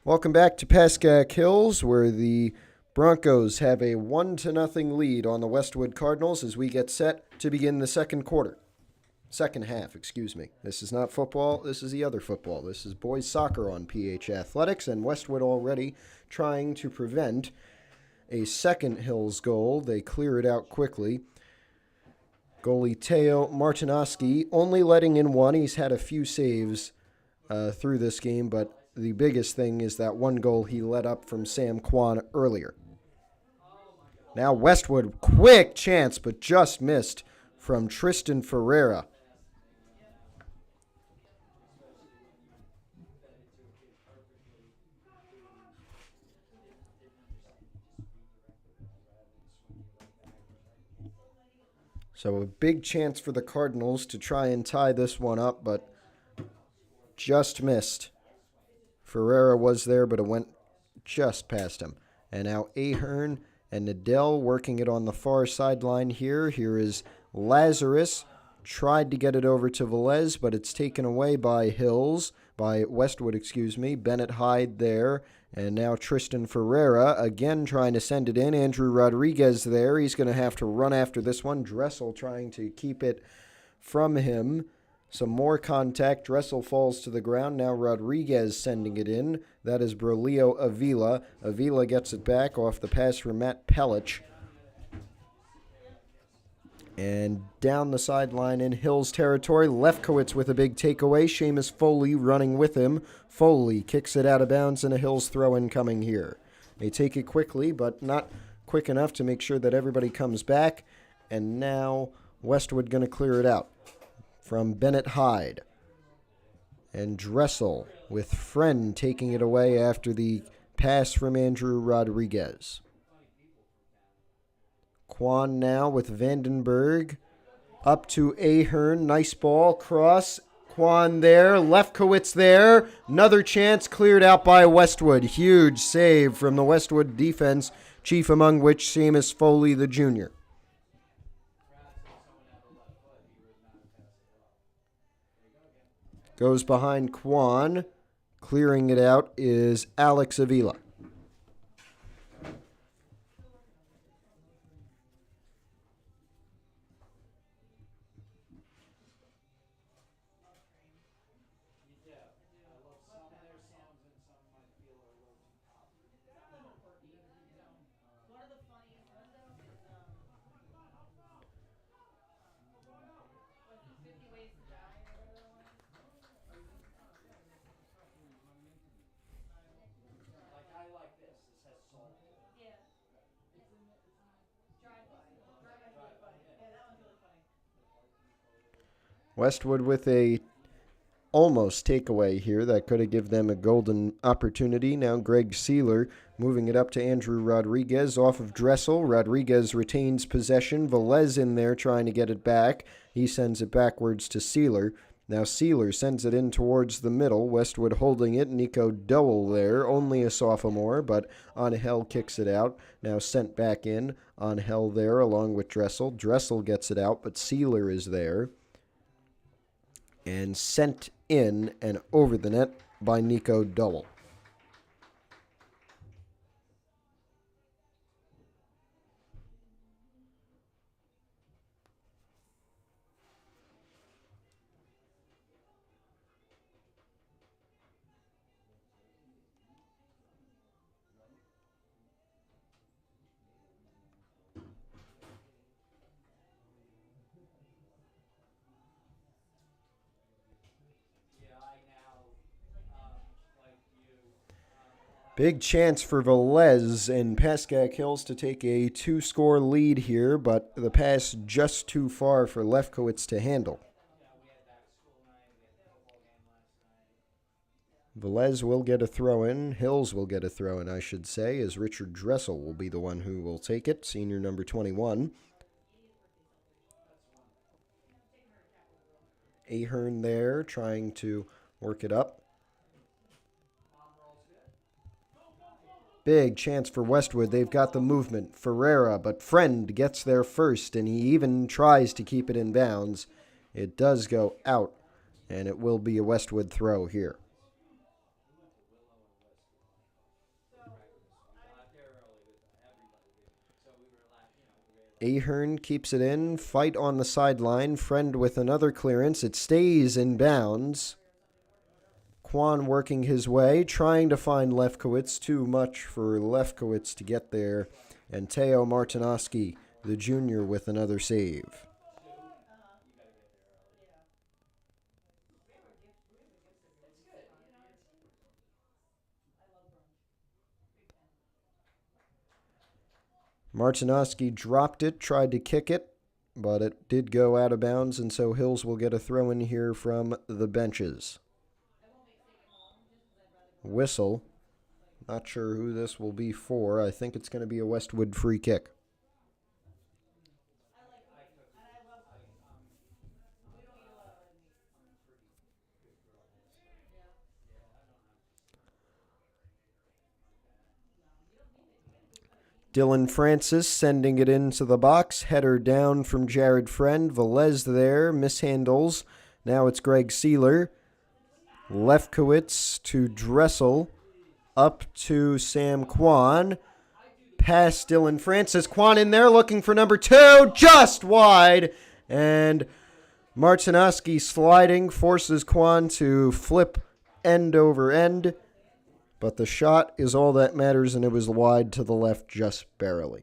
S1: Welcome back to Pascack Hills, where the Broncos have a 1-0 lead on the Westwood Cardinals as we get set to begin the second half. This is not football. This is the other football. This is boys soccer on PH Athletics, and Westwood already trying to prevent a second Hills goal. They clear it out quickly. Goalie Teo Martinoski only letting in one. He's had a few saves through this game, but the biggest thing is that one goal he let up from Sam Kwan earlier. Now Westwood, quick chance, but just missed from Tristan Ferreira. So a big chance for the Cardinals to try and tie this one up, but just missed. Ferreira was there, but it went just past him. And now Ahern and Nadell working it on the far sideline here. Here is Lazarus. Tried to get it over to Velez, but it's taken away by Westwood. Bennett Hyde there. And now Tristan Ferreira again trying to send it in. Andrew Rodriguez there. He's going to have to run after this one. Dressel trying to keep it from him. Some more contact. Dressel falls to the ground. Now Rodriguez sending it in. That is Brolio Avila. Avila gets it back off the pass from Matt Pelich. And down the sideline in Hills territory, Lefkowitz with a big takeaway. Seamus Foley running with him. Foley kicks it out of bounds and a Hills throw-in coming here. They take it quickly, but not quick enough to make sure that everybody comes back. And now Westwood going to clear it out from Bennett Hyde. And Dressel with Friend taking it away after the pass from Andrew Rodriguez. Kwan now with Vandenberg. Up to Ahern. Nice ball. Cross. Kwan there. Lefkowitz there. Another chance cleared out by Westwood. Huge save from the Westwood defense, chief among which Seamus Foley, the junior. Goes behind Kwan. Clearing it out is Alex Avila. Westwood with a almost takeaway here that could have given them a golden opportunity. Now Greg Sealer moving it up to Andrew Rodriguez off of Dressel. Rodriguez retains possession. Velez in there trying to get it back. He sends it backwards to Sealer. Now Sealer sends it in towards the middle. Westwood holding it. Nico Dowell there, only a sophomore, but Angel kicks it out. Now sent back in. Angel there along with Dressel. Dressel gets it out, but Sealer is there. And sent in and over the net by Nico Dowell. Big chance for Velez and Pascack Hills to take a 2-score lead here, but the pass just too far for Lefkowitz to handle. Velez will get a throw-in. Hills will get a throw-in, I should say, as Richard Dressel will be the one who will take it, senior number 21. Ahern there trying to work it up. Big chance for Westwood. They've got the movement. Ferreira, but Friend gets there first, and he even tries to keep it in bounds. It does go out, and it will be a Westwood throw here. Ahern keeps it in. Fight on the sideline. Friend with another clearance. It stays in bounds. Kwan working his way, trying to find Lefkowitz. Too much for Lefkowitz to get there. And Teo Martinoski, the junior, with another save. Martinoski dropped it, tried to kick it, but it did go out of bounds, and so Hills will get a throw in here from the benches. Whistle. Not sure who this will be for. I think it's going to be a Westwood free kick. Dylan Francis sending it into the box. Header down from Jared Friend. Velez there. Mishandles. Now it's Greg Sealer. Lefkowitz to Dressel. Up to Sam Kwan. Past Dylan Francis. Kwan in there looking for number 2. Just wide. And Martinoski sliding forces Kwan to flip end over end. But the shot is all that matters, and it was wide to the left just barely.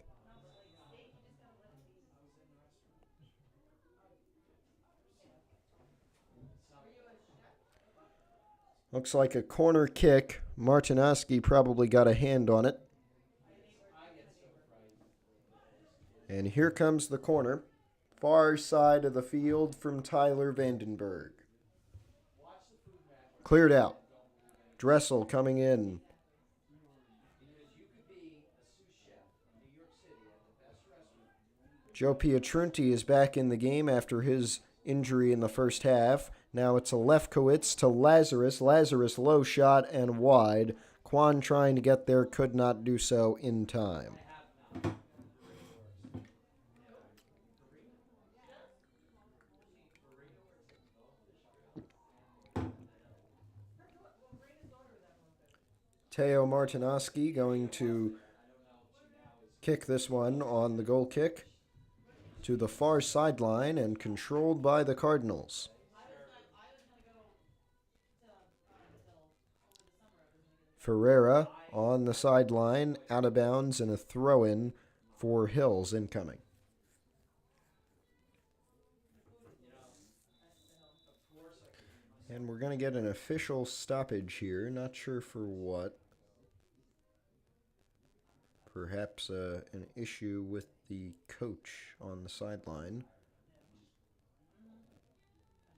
S1: Looks like a corner kick. Martinoski probably got a hand on it. And here comes the corner. Far side of the field from Tyler Vandenberg. Cleared out. Dressel coming in. Joe Pietrunti is back in the game after his injury in the first half. Now it's a Lefkowitz to Lazarus. Lazarus low shot and wide. Kwan trying to get there, could not do so in time. Teo Martinoski going to kick this one on the goal kick to the far sideline and controlled by the Cardinals. Ferreira on the sideline, out of bounds, and a throw-in for Hills incoming. And we're going to get an official stoppage here. Not sure for what. Perhaps an issue with the coach on the sideline.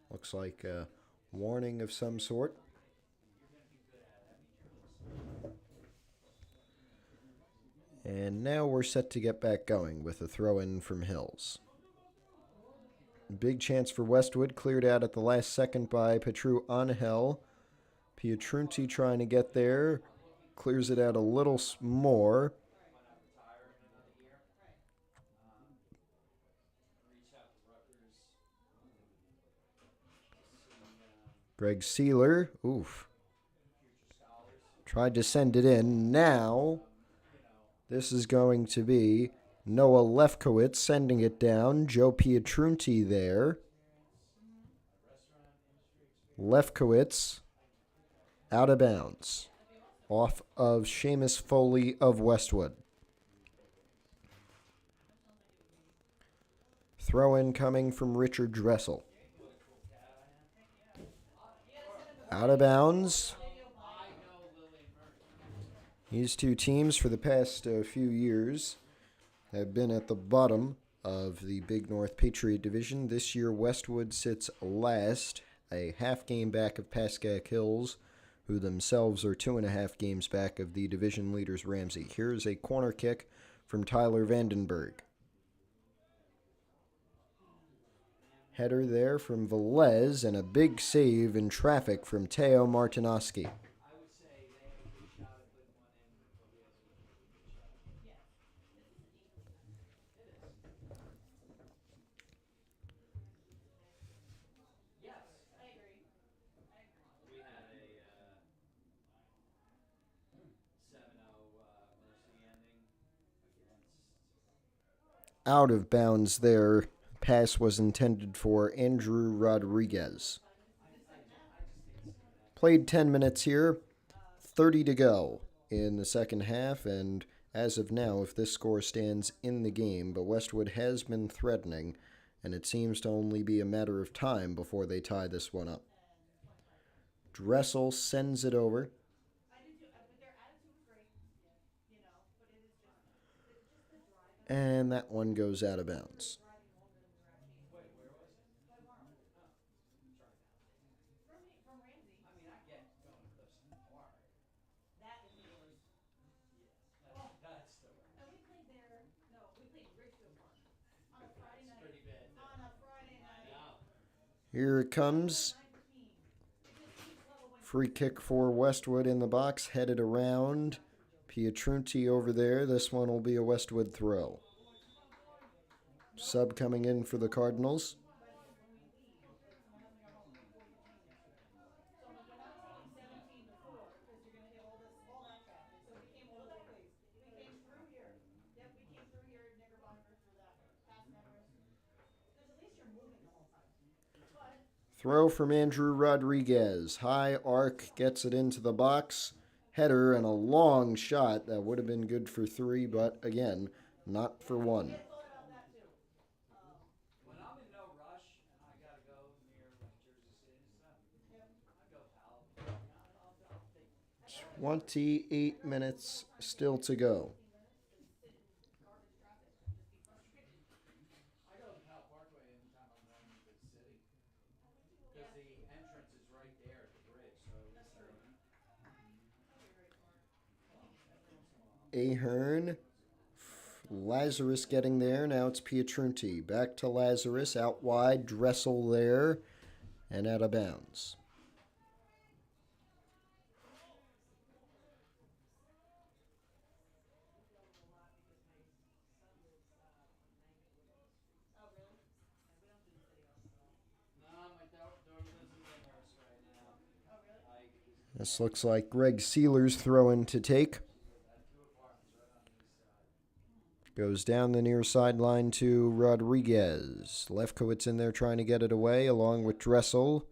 S1: Looks like a warning of some sort. And now we're set to get back going with a throw-in from Hills. Big chance for Westwood, cleared out at the last second by Patriot Angel. Pietrunti trying to get there. Clears it out a little more. Greg Sealer, oof. Tried to send it in. Now, this is going to be Noah Lefkowitz sending it down. Joe Pietrunti there. Lefkowitz out of bounds. Off of Seamus Foley of Westwood. Throw-in coming from Richard Dressel. Out of bounds. These two teams for the past few years have been at the bottom of the Big North Patriot Division. This year, Westwood sits last, a half game back of Pascack Hills, who themselves are 2.5 games back of the division leaders Ramsey. Here's a corner kick from Tyler Vandenberg. Header there from Velez, and a big save in traffic from Teo Martinoski. out of bounds there. Pass was intended for Andrew Rodriguez. Played 10 minutes here, 30 to go in the second half, and as of now, if this score stands in the game, but Westwood has been threatening, and it seems to only be a matter of time before they tie this one up. Dressel sends it over. And that one goes out of bounds. Here it comes. Free kick for Westwood in the box, headed around. Patriot over there. This one will be a Westwood throw. Sub coming in for the Cardinals. Throw from Andrew Rodriguez. High arc, gets it into the box. Header and a long shot that would have been good for 3, but again, not for 1. 28 minutes still to go. Ahern. Lazarus getting there. Now it's Patriot. Back to Lazarus. Out wide. Dressel there. And out of bounds. This looks like Greg Sealer's throwing to take. Goes down the near sideline to Rodriguez. Lefkowitz in there trying to get it away along with Dressel.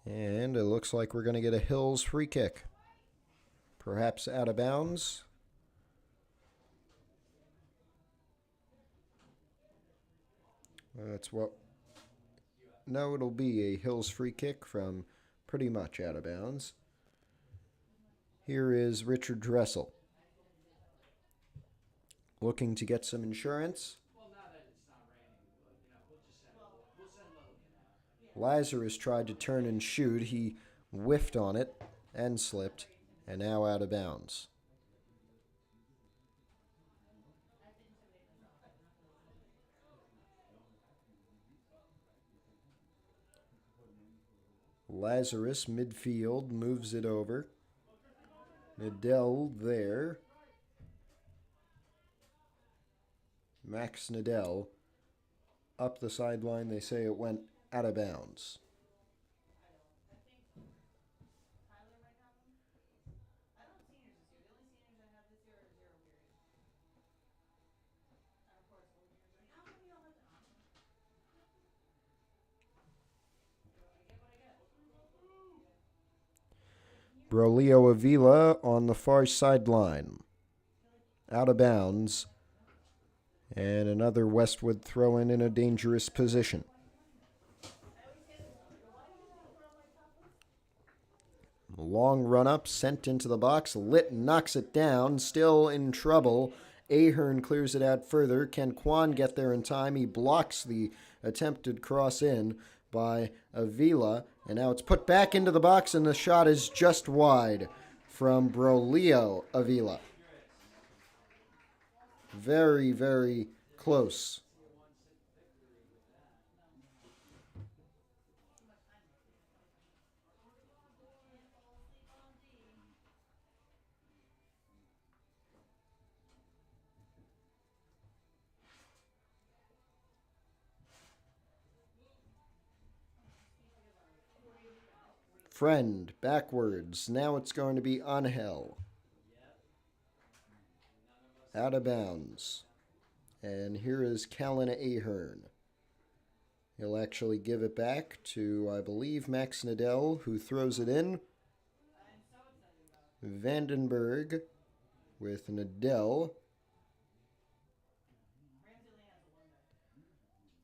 S1: And it looks like we're going to get a Hills free kick. Perhaps out of bounds. That's what... No, it'll be a Hills free kick from pretty much out of bounds. Here is Richard Dressel. Looking to get some insurance. Lazarus tried to turn and shoot. He whiffed on it and slipped, and now out of bounds. Lazarus, midfield, moves it over. Nadell there. Max Nadell up the sideline. They say it went out of bounds. Brolio Avila on the far sideline. Out of bounds. And another Westwood throw-in a dangerous position. Long run-up, sent into the box. Litt knocks it down, still in trouble. Ahern clears it out further. Can Kwan get there in time? He blocks the attempted cross-in by Avila. And now it's put back into the box, and the shot is just wide from Brolio Avila. Very, very close. Friend, backwards. Now it's going to be Angel. Out of bounds. And here is Callan Ahern. He'll actually give it back to, I believe, Max Nadell, who throws it in. Vandenberg with Nadell.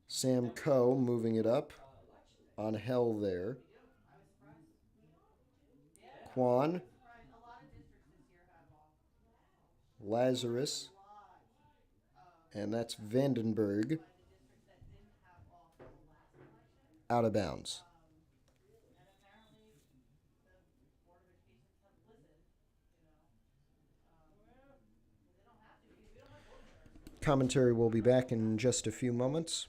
S1: Sam Coe moving it up on Hell there. Quan. Lazarus. And that's Vandenberg. Out of bounds. Commentary will be back in just a few moments.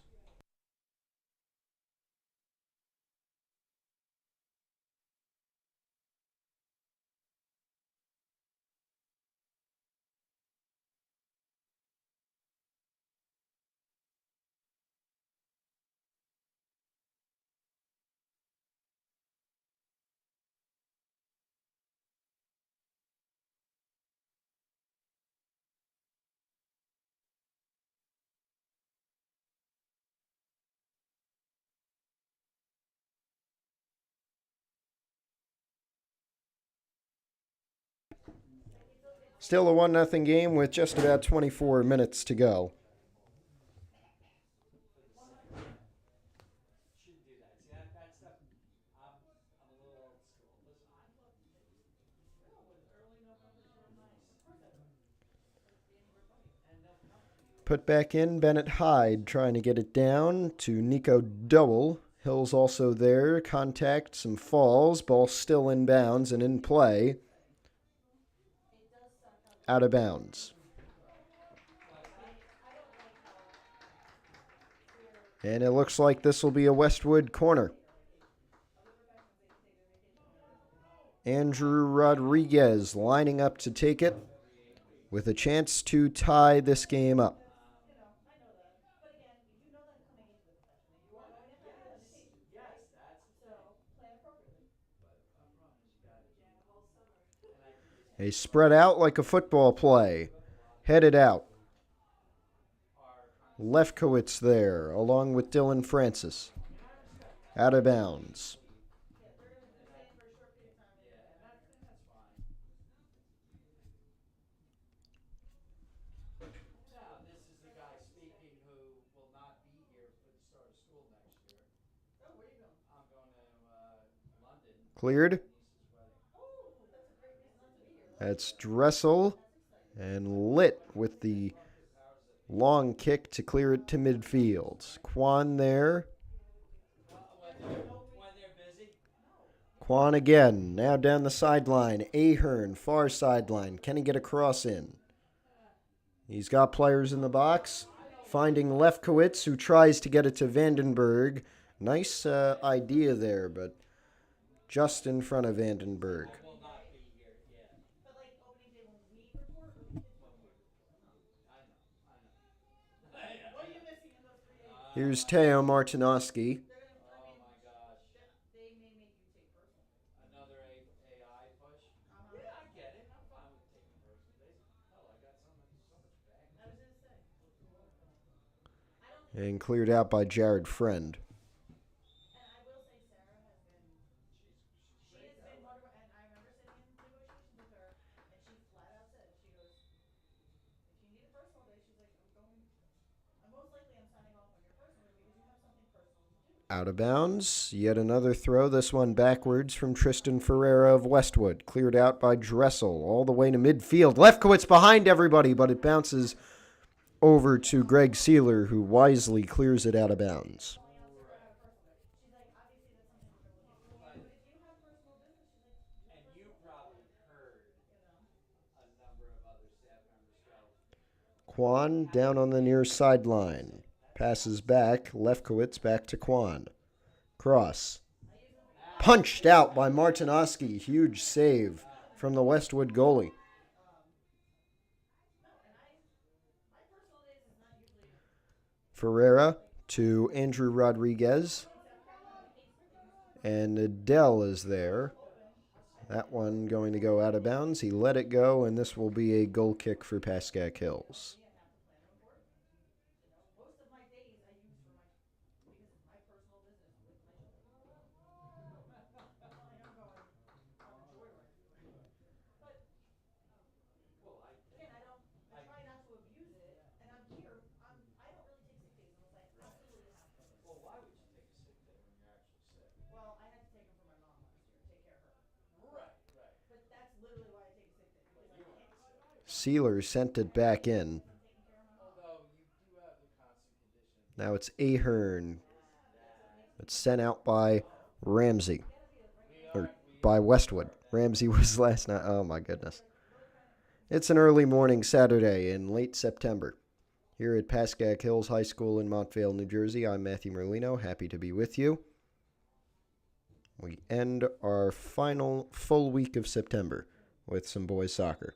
S1: Still a 1-0 game with just about 24 minutes to go. Put back in, Bennett Hyde trying to get it down to Nico Dowell. Hill's also there. Contact, some falls. Ball still in bounds and in play. Out of bounds. And it looks like this will be a Westwood corner. Andrew Rodriguez lining up to take it with a chance to tie this game up. A spread out like a football play. Headed out. Lefkowitz there, along with Dylan Francis. Out of bounds. Cleared. That's Dressel and Lit with the long kick to clear it to midfield. Quan there. Quan again. Now down the sideline. Ahern, far sideline. Can he get a cross in? He's got players in the box. Finding Lefkowitz, who tries to get it to Vandenberg. Nice idea there, but just in front of Vandenberg. Here's Teo Martinoski. And cleared out by Jared Friend. Out of bounds. Yet another throw, this one backwards from Tristan Ferreira of Westwood. Cleared out by Dressel all the way to midfield. Lefkowitz behind everybody, but it bounces over to Greg Sealer, who wisely clears it out of bounds. Quan down on the near sideline. Passes back. Lefkowitz back to Quan. Cross. Punched out by Martinoski. Huge save from the Westwood goalie. Ferreira to Andrew Rodriguez. And Adele is there. That one going to go out of bounds. He let it go, and this will be a goal kick for Pascack Hills. Sealer sent it back in. Now it's Ahern. It's sent out by Ramsey. Or by Westwood. Ramsey was last night. Oh, my goodness. It's an early morning Saturday in late September. Here at Pascack Hills High School in Montvale, New Jersey, I'm Matthew Merlino. Happy to be with you. We end our final full week of September with some boys soccer.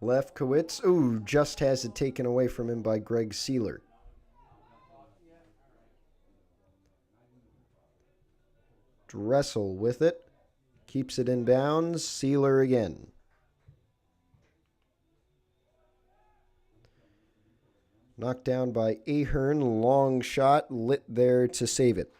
S1: Lefkowitz, just has it taken away from him by Greg Sealer. Dressel with it. Keeps it in bounds. Sealer again. Knocked down by Ahern. Long shot. Lit there to save it.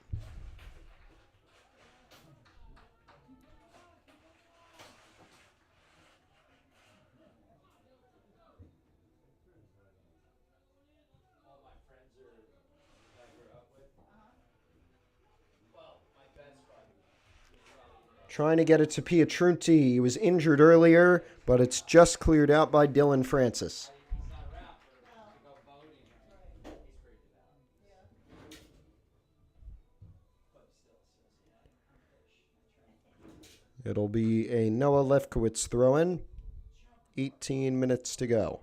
S1: Trying to get it to Patriot. He was injured earlier, but it's just cleared out by Dylan Francis. It'll be a Noah Lefkowitz throw-in. 18 minutes to go.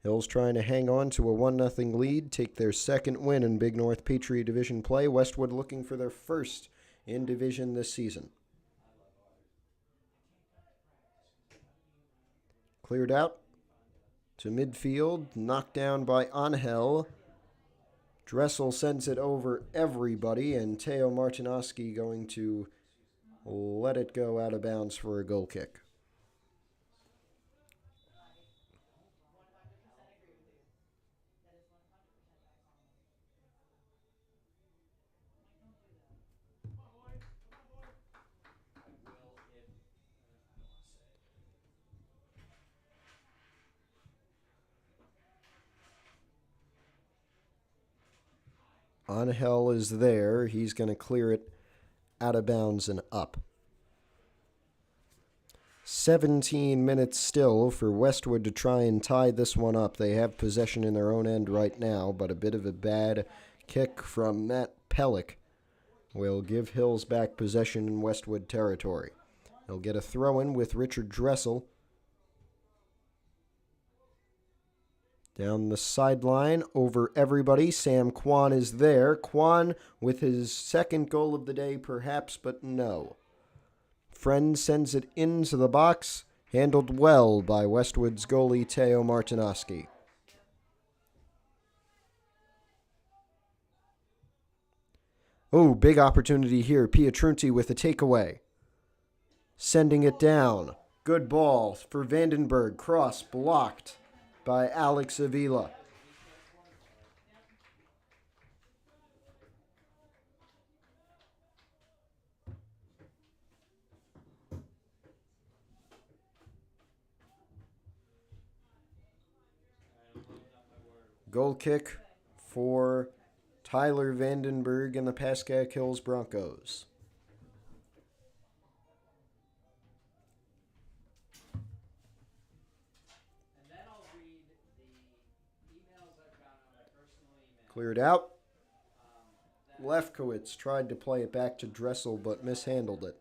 S1: Hills trying to hang on to a 1-0 lead, take their second win in Big North Patriot Division play. Westwood looking for their first in division this season. Cleared out to midfield, knocked down by Angel. Dressel sends it over everybody, and Teo Martinoski going to let it go out of bounds for a goal kick. Angel is there. He's going to clear it out of bounds and up. 17 minutes still for Westwood to try and tie this one up. They have possession in their own end right now, but a bit of a bad kick from Matt Pellick will give Hills back possession in Westwood territory. They'll get a throw-in with Richard Dressel. Down the sideline, over everybody. Sam Kwan is there. Kwan with his second goal of the day, perhaps, but no. Friend sends it into the box. Handled well by Westwood's goalie, Teo Martinoski. Big opportunity here. Patriot with a takeaway. Sending it down. Good ball for Vandenberg. Cross blocked by Alex Avila. Goal kick for Tyler Vandenberg and the Pascack Hills Broncos. Cleared out. Lefkowitz tried to play it back to Dressel, but mishandled it.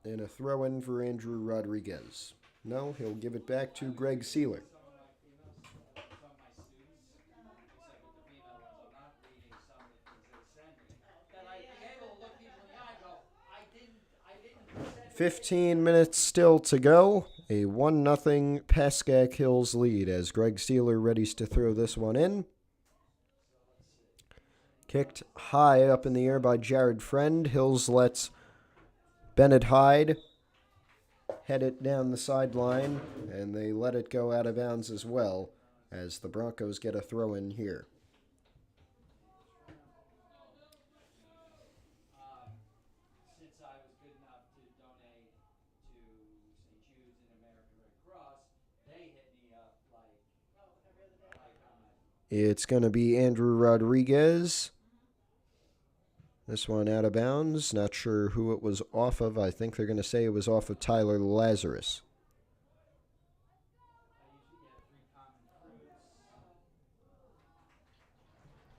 S1: And a throw-in for Andrew Rodriguez. No, he'll give it back to Greg Sealer. "15 minutes still to go. A 1-0 Pascack Hills lead as Greg Sealer readies to throw this one in. Kicked high up in the air by Jared Friend. Hills lets Bennett Hyde head it down the sideline, and they let it go out of bounds as well. as the Broncos get a throw in here. It's going to be Andrew Rodriguez. This one out of bounds. Not sure who it was off of. I think they're going to say it was off of Tyler Lazarus.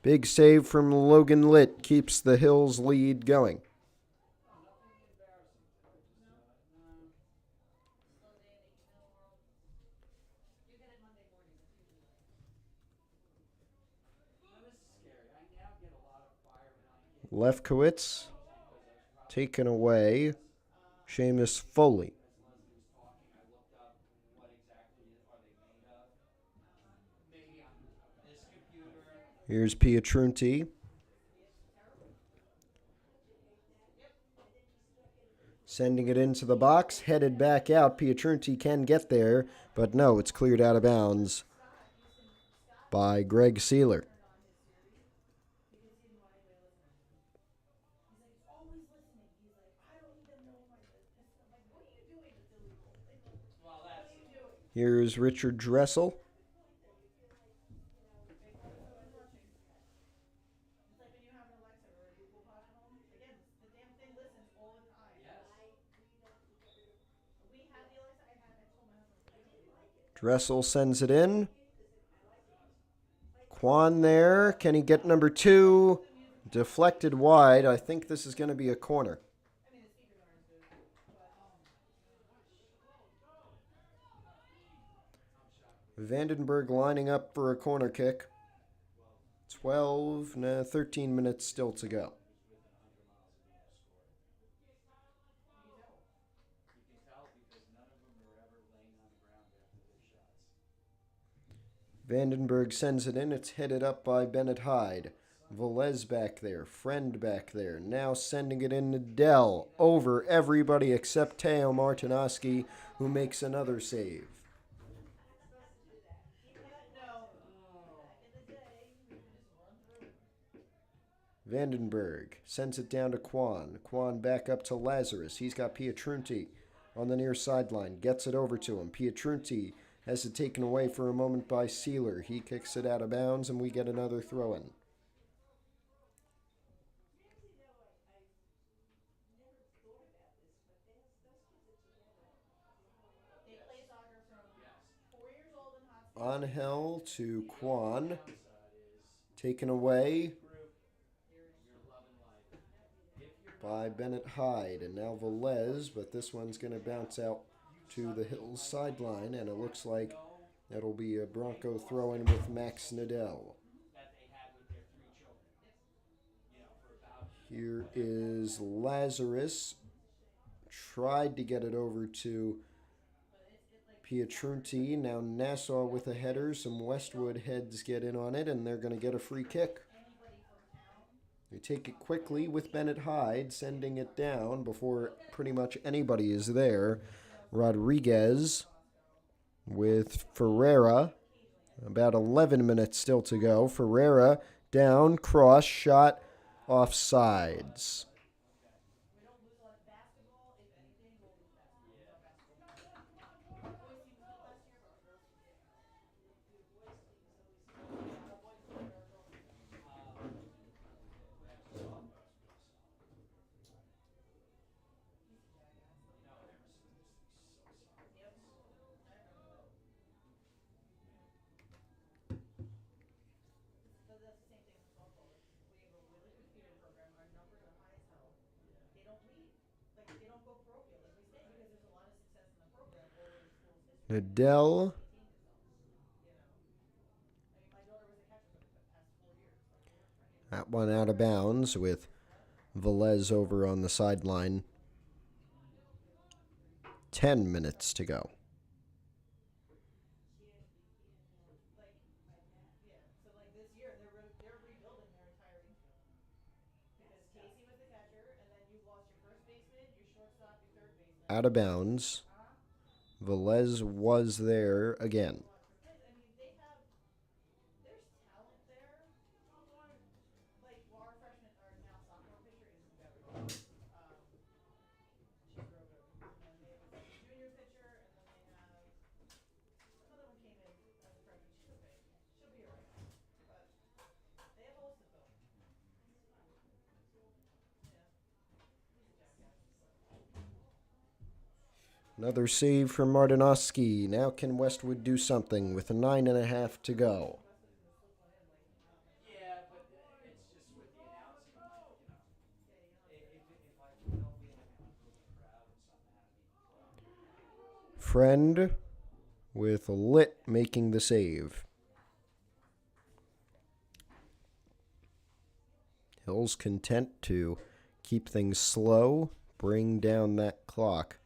S1: Big save from Logan Litt keeps the Hills lead going. Lefkowitz taken away. Seamus Foley. Here's Pietrunti. Sending it into the box, headed back out. Pietrunti can get there, but no, it's cleared out of bounds by Greg Sealer. Here's Richard Dressel. Dressel sends it in. Quan there. Can he get number 2? Deflected wide. I think this is going to be a corner. Vandenberg lining up for a corner kick. 13 minutes still to go. Vandenberg sends it in. It's headed up by Bennett Hyde. Velez back there. Friend back there. Now sending it in to Dell. Over everybody except Teo Martinoski, who makes another save. Vandenberg sends it down to Quan. Quan back up to Lazarus. He's got Pietrunti on the near sideline. Gets it over to him. Pietrunti has it taken away for a moment by Sealer. He kicks it out of bounds, and we get another throw-in. Angel to Quan. Taken away by Bennett Hyde. And now Velez, but this one's going to bounce out to the Hills sideline, and it looks like that'll be a Bronco throw-in with Max Nadell. Here is Lazarus. Tried to get it over to Pietrunti. Now Nassau with a header. Some Westwood heads get in on it, and they're going to get a free kick. They take it quickly with Bennett Hyde, sending it down before pretty much anybody is there. Rodriguez with Ferreira. About 11 minutes still to go. Ferreira down, cross, shot, offsides. Nadell. That one out of bounds with Velez over on the sideline. 10 minutes to go. Out of bounds. Velez was there again. Another save from Martinoski. Now can Westwood do something with 9.5 to go? Friend with Lit making the save. Hill's content to keep things slow, bring down that clock.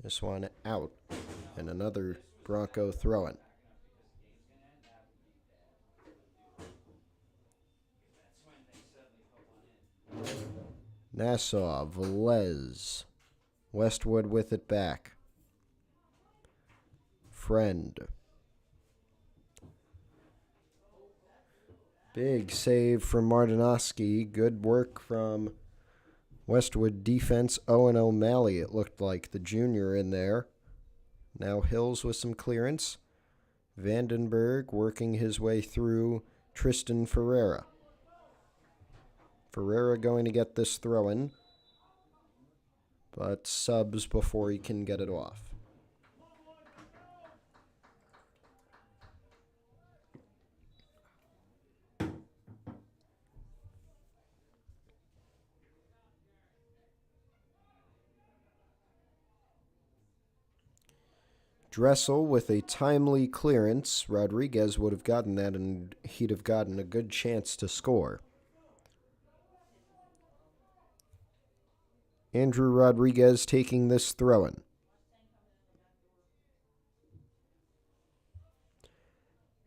S1: This one out, and another Bronco throw-in. Nassau, Velez. Westwood with it back. Friend. Big save from Martinoski. Good work from Westwood defense. Owen O'Malley, it looked like, the junior in there. Now Hills with some clearance. Vandenberg working his way through Tristan Ferreira. Ferreira going to get this throw-in, but subs before he can get it off. Dressel with a timely clearance. Rodriguez would have gotten that, and he'd have gotten a good chance to score. Andrew Rodriguez taking this throw-in.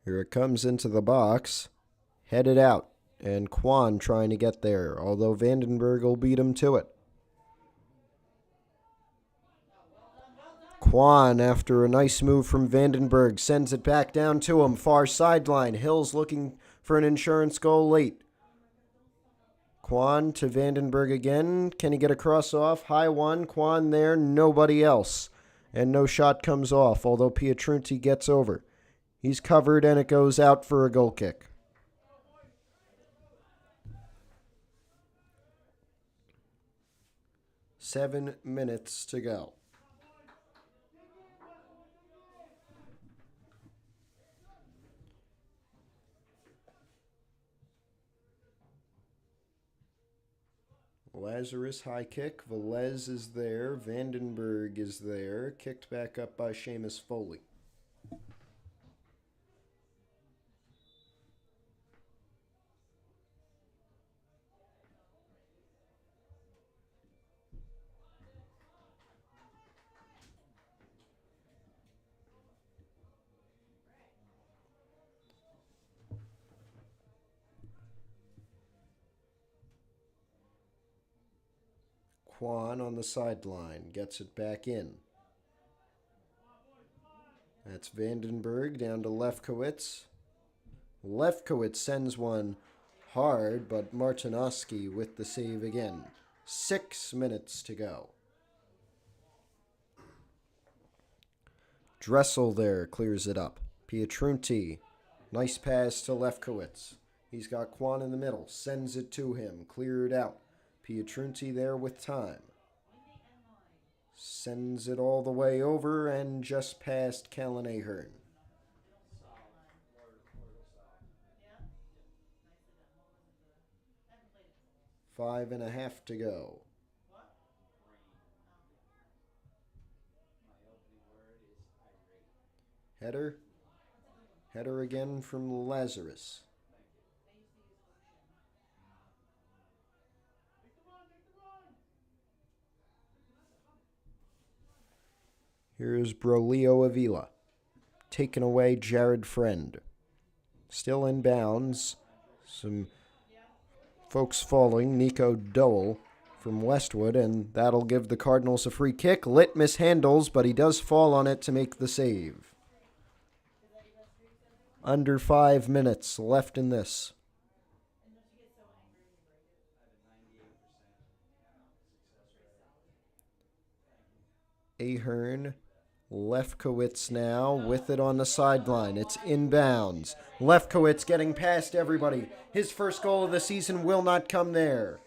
S1: Here it comes into the box. Headed out. And Kwan trying to get there, although Vandenberg will beat him to it. Kwan, after a nice move from Vandenberg, sends it back down to him. Far sideline. Hills looking for an insurance goal late. Kwan to Vandenberg again. Can he get a cross off? High one. Kwan there. Nobody else. And no shot comes off, although Pietrunti gets over. He's covered, and it goes out for a goal kick. Seven minutes to go. Lazarus high kick. Velez is there. Vandenberg is there. Kicked back up by Seamus Foley. Kwan on the sideline, gets it back in. That's Vandenberg down to Lefkowitz. Lefkowitz sends one hard, but Martinoski with the save again. 6 minutes to go. Dressel there clears it up. Pietrunti, nice pass to Lefkowitz. He's got Kwan in the middle, sends it to him, cleared out. Pietrunti there with time. Sends it all the way over and just past Callan Ahern. Five and a half to go. Header. Header again from Lazarus. Here's Brolio Avila. Taken away Jared Friend. Still in bounds. Some folks falling. Nico Dole from Westwood, and that'll give the Cardinals a free kick. Lit mishandles, but he does fall on it to make the save. Under 5 minutes left in this. Ahern, Lefkowitz now with it on the sideline. It's inbounds. Lefkowitz getting past everybody. His first goal of the season will not come there.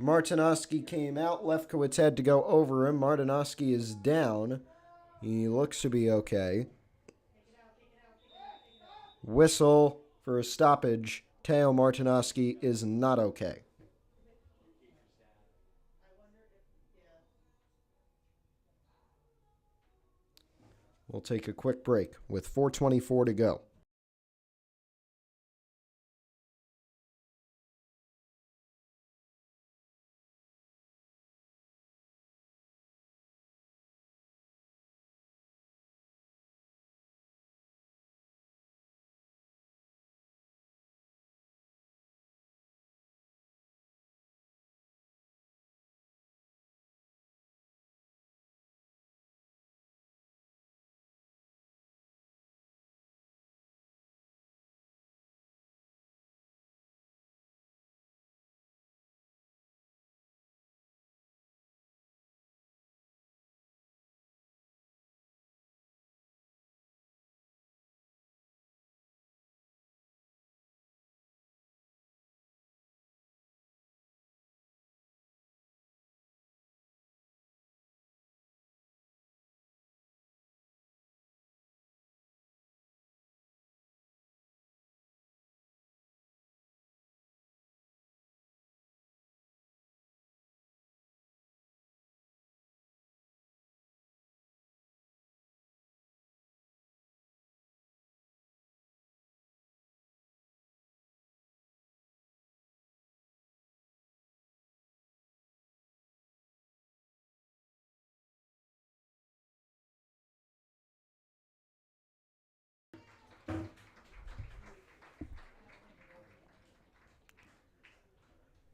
S1: Martinoski came out. Lefkowitz had to go over him. Martinoski is down. He looks to be okay. Whistle for a stoppage. Teo Martinoski is not okay. We'll take a quick break with 4:24 to go.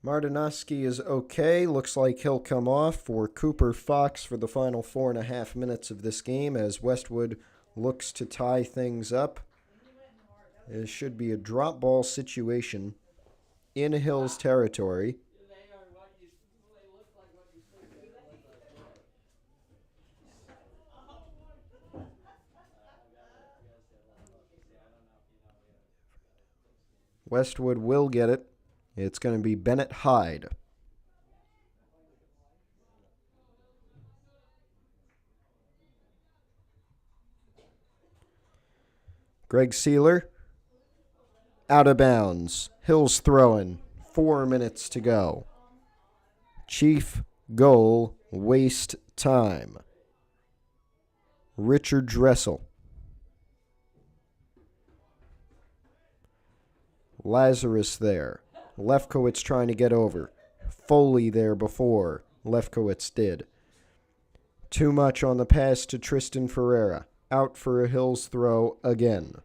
S1: Martinoski is okay. Looks like he'll come off for Cooper Fox for the final 4.5 minutes of this game as Westwood looks to tie things up. It should be a drop ball situation in Hills territory. Westwood will get it. It's going to be Bennett Hyde. Greg Sealer, out of bounds. Hills throwing. 4 minutes to go. Chief goal, waste time. Richard Dressel. Lazarus there. Lefkowitz trying to get over. Foley there before Lefkowitz did. Too much on the pass to Tristan Ferreira. Out for a Hills throw again.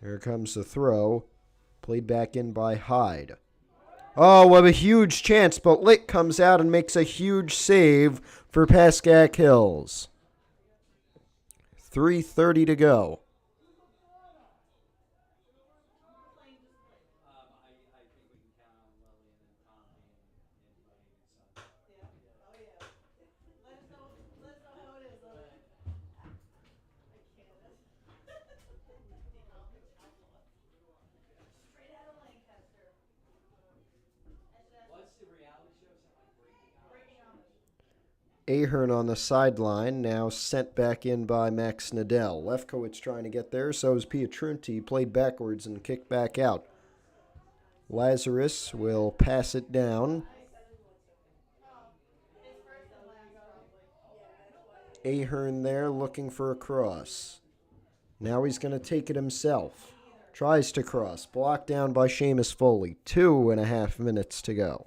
S1: Here comes the throw. Played back in by Hyde. Oh, what a huge chance, but Lick comes out and makes a huge save for Pascack Hills. 3:30 to go. Ahern on the sideline, now sent back in by Max Nadell. Lefkowitz trying to get there, so is Pietrunti. Played backwards and kicked back out. Lazarus will pass it down. Ahern there looking for a cross. Now he's going to take it himself. Tries to cross. Blocked down by Seamus Foley. 2.5 minutes to go.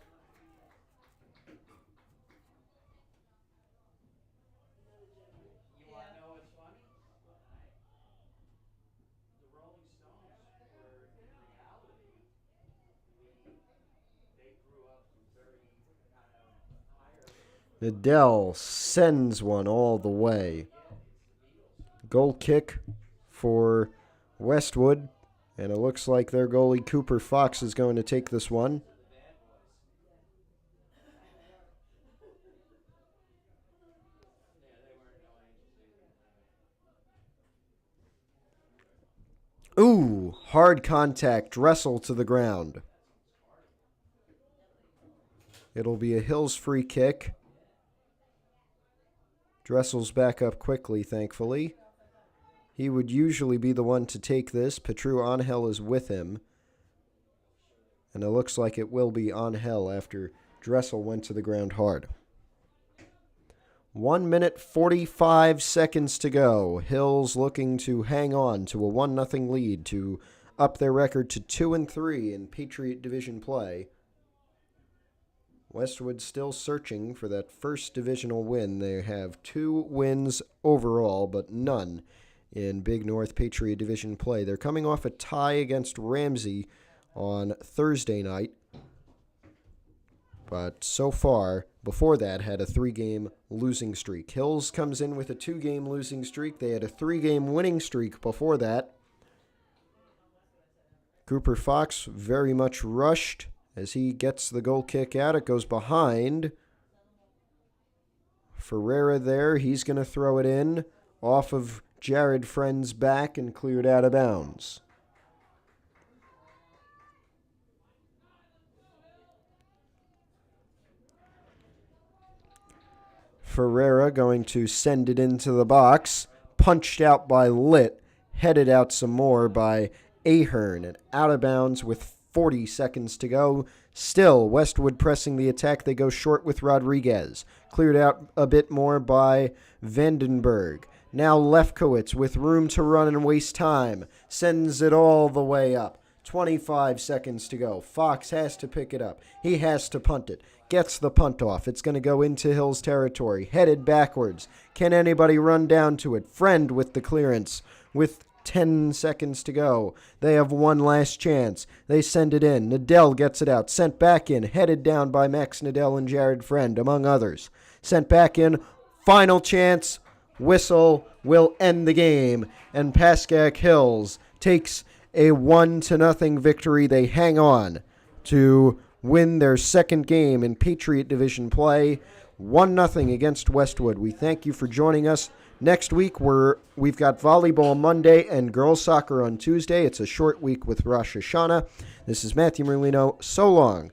S1: Nadell sends one all the way. Goal kick for Westwood. And it looks like their goalie Cooper Fox is going to take this one. Ooh, hard contact, Dressel to the ground. It'll be a Hills free kick. Dressel's back up quickly, thankfully. He would usually be the one to take this. Patriot Angel is with him. And it looks like it will be Angel after Dressel went to the ground hard. 1 minute 45 seconds to go. Hills looking to hang on to a 1-0 lead to up their record to 2-3 in Patriot Division play. Westwood still searching for that first divisional win. They have 2 wins overall, but none in Big North Patriot Division play. They're coming off a tie against Ramsey on Thursday night, but so far, before that, had a 3-game losing streak. Hills comes in with a 2-game losing streak. They had a 3-game winning streak before that. Cooper Fox very much rushed as he gets the goal kick out. It goes behind. Ferreira there. He's going to throw it in off of Jared Friend's back and cleared out of bounds. Ferreira going to send it into the box. Punched out by Litt. Headed out some more by Ahern. And out of bounds with 40 seconds to go. Still, Westwood pressing the attack. They go short with Rodriguez. Cleared out a bit more by Vandenberg. Now Lefkowitz with room to run and waste time. Sends it all the way up. 25 seconds to go. Fox has to pick it up. He has to punt it. Gets the punt off. It's going to go into Hills territory. Headed backwards. Can anybody run down to it? Friend with the clearance. With 10 seconds to go. They have one last chance. They send it in. Nadell gets it out. Sent back in. Headed down by Max Nadell and Jared Friend, among others. Sent back in. Final chance. Whistle will end the game. And Pascack Hills takes a 1-0 victory. They hang on to win their second game in Patriot Division play. 1-0 against Westwood. We thank you for joining us. Next week, we've got volleyball Monday and girls soccer on Tuesday. It's a short week with Rosh Hashanah. This is Matthew Merlino. So long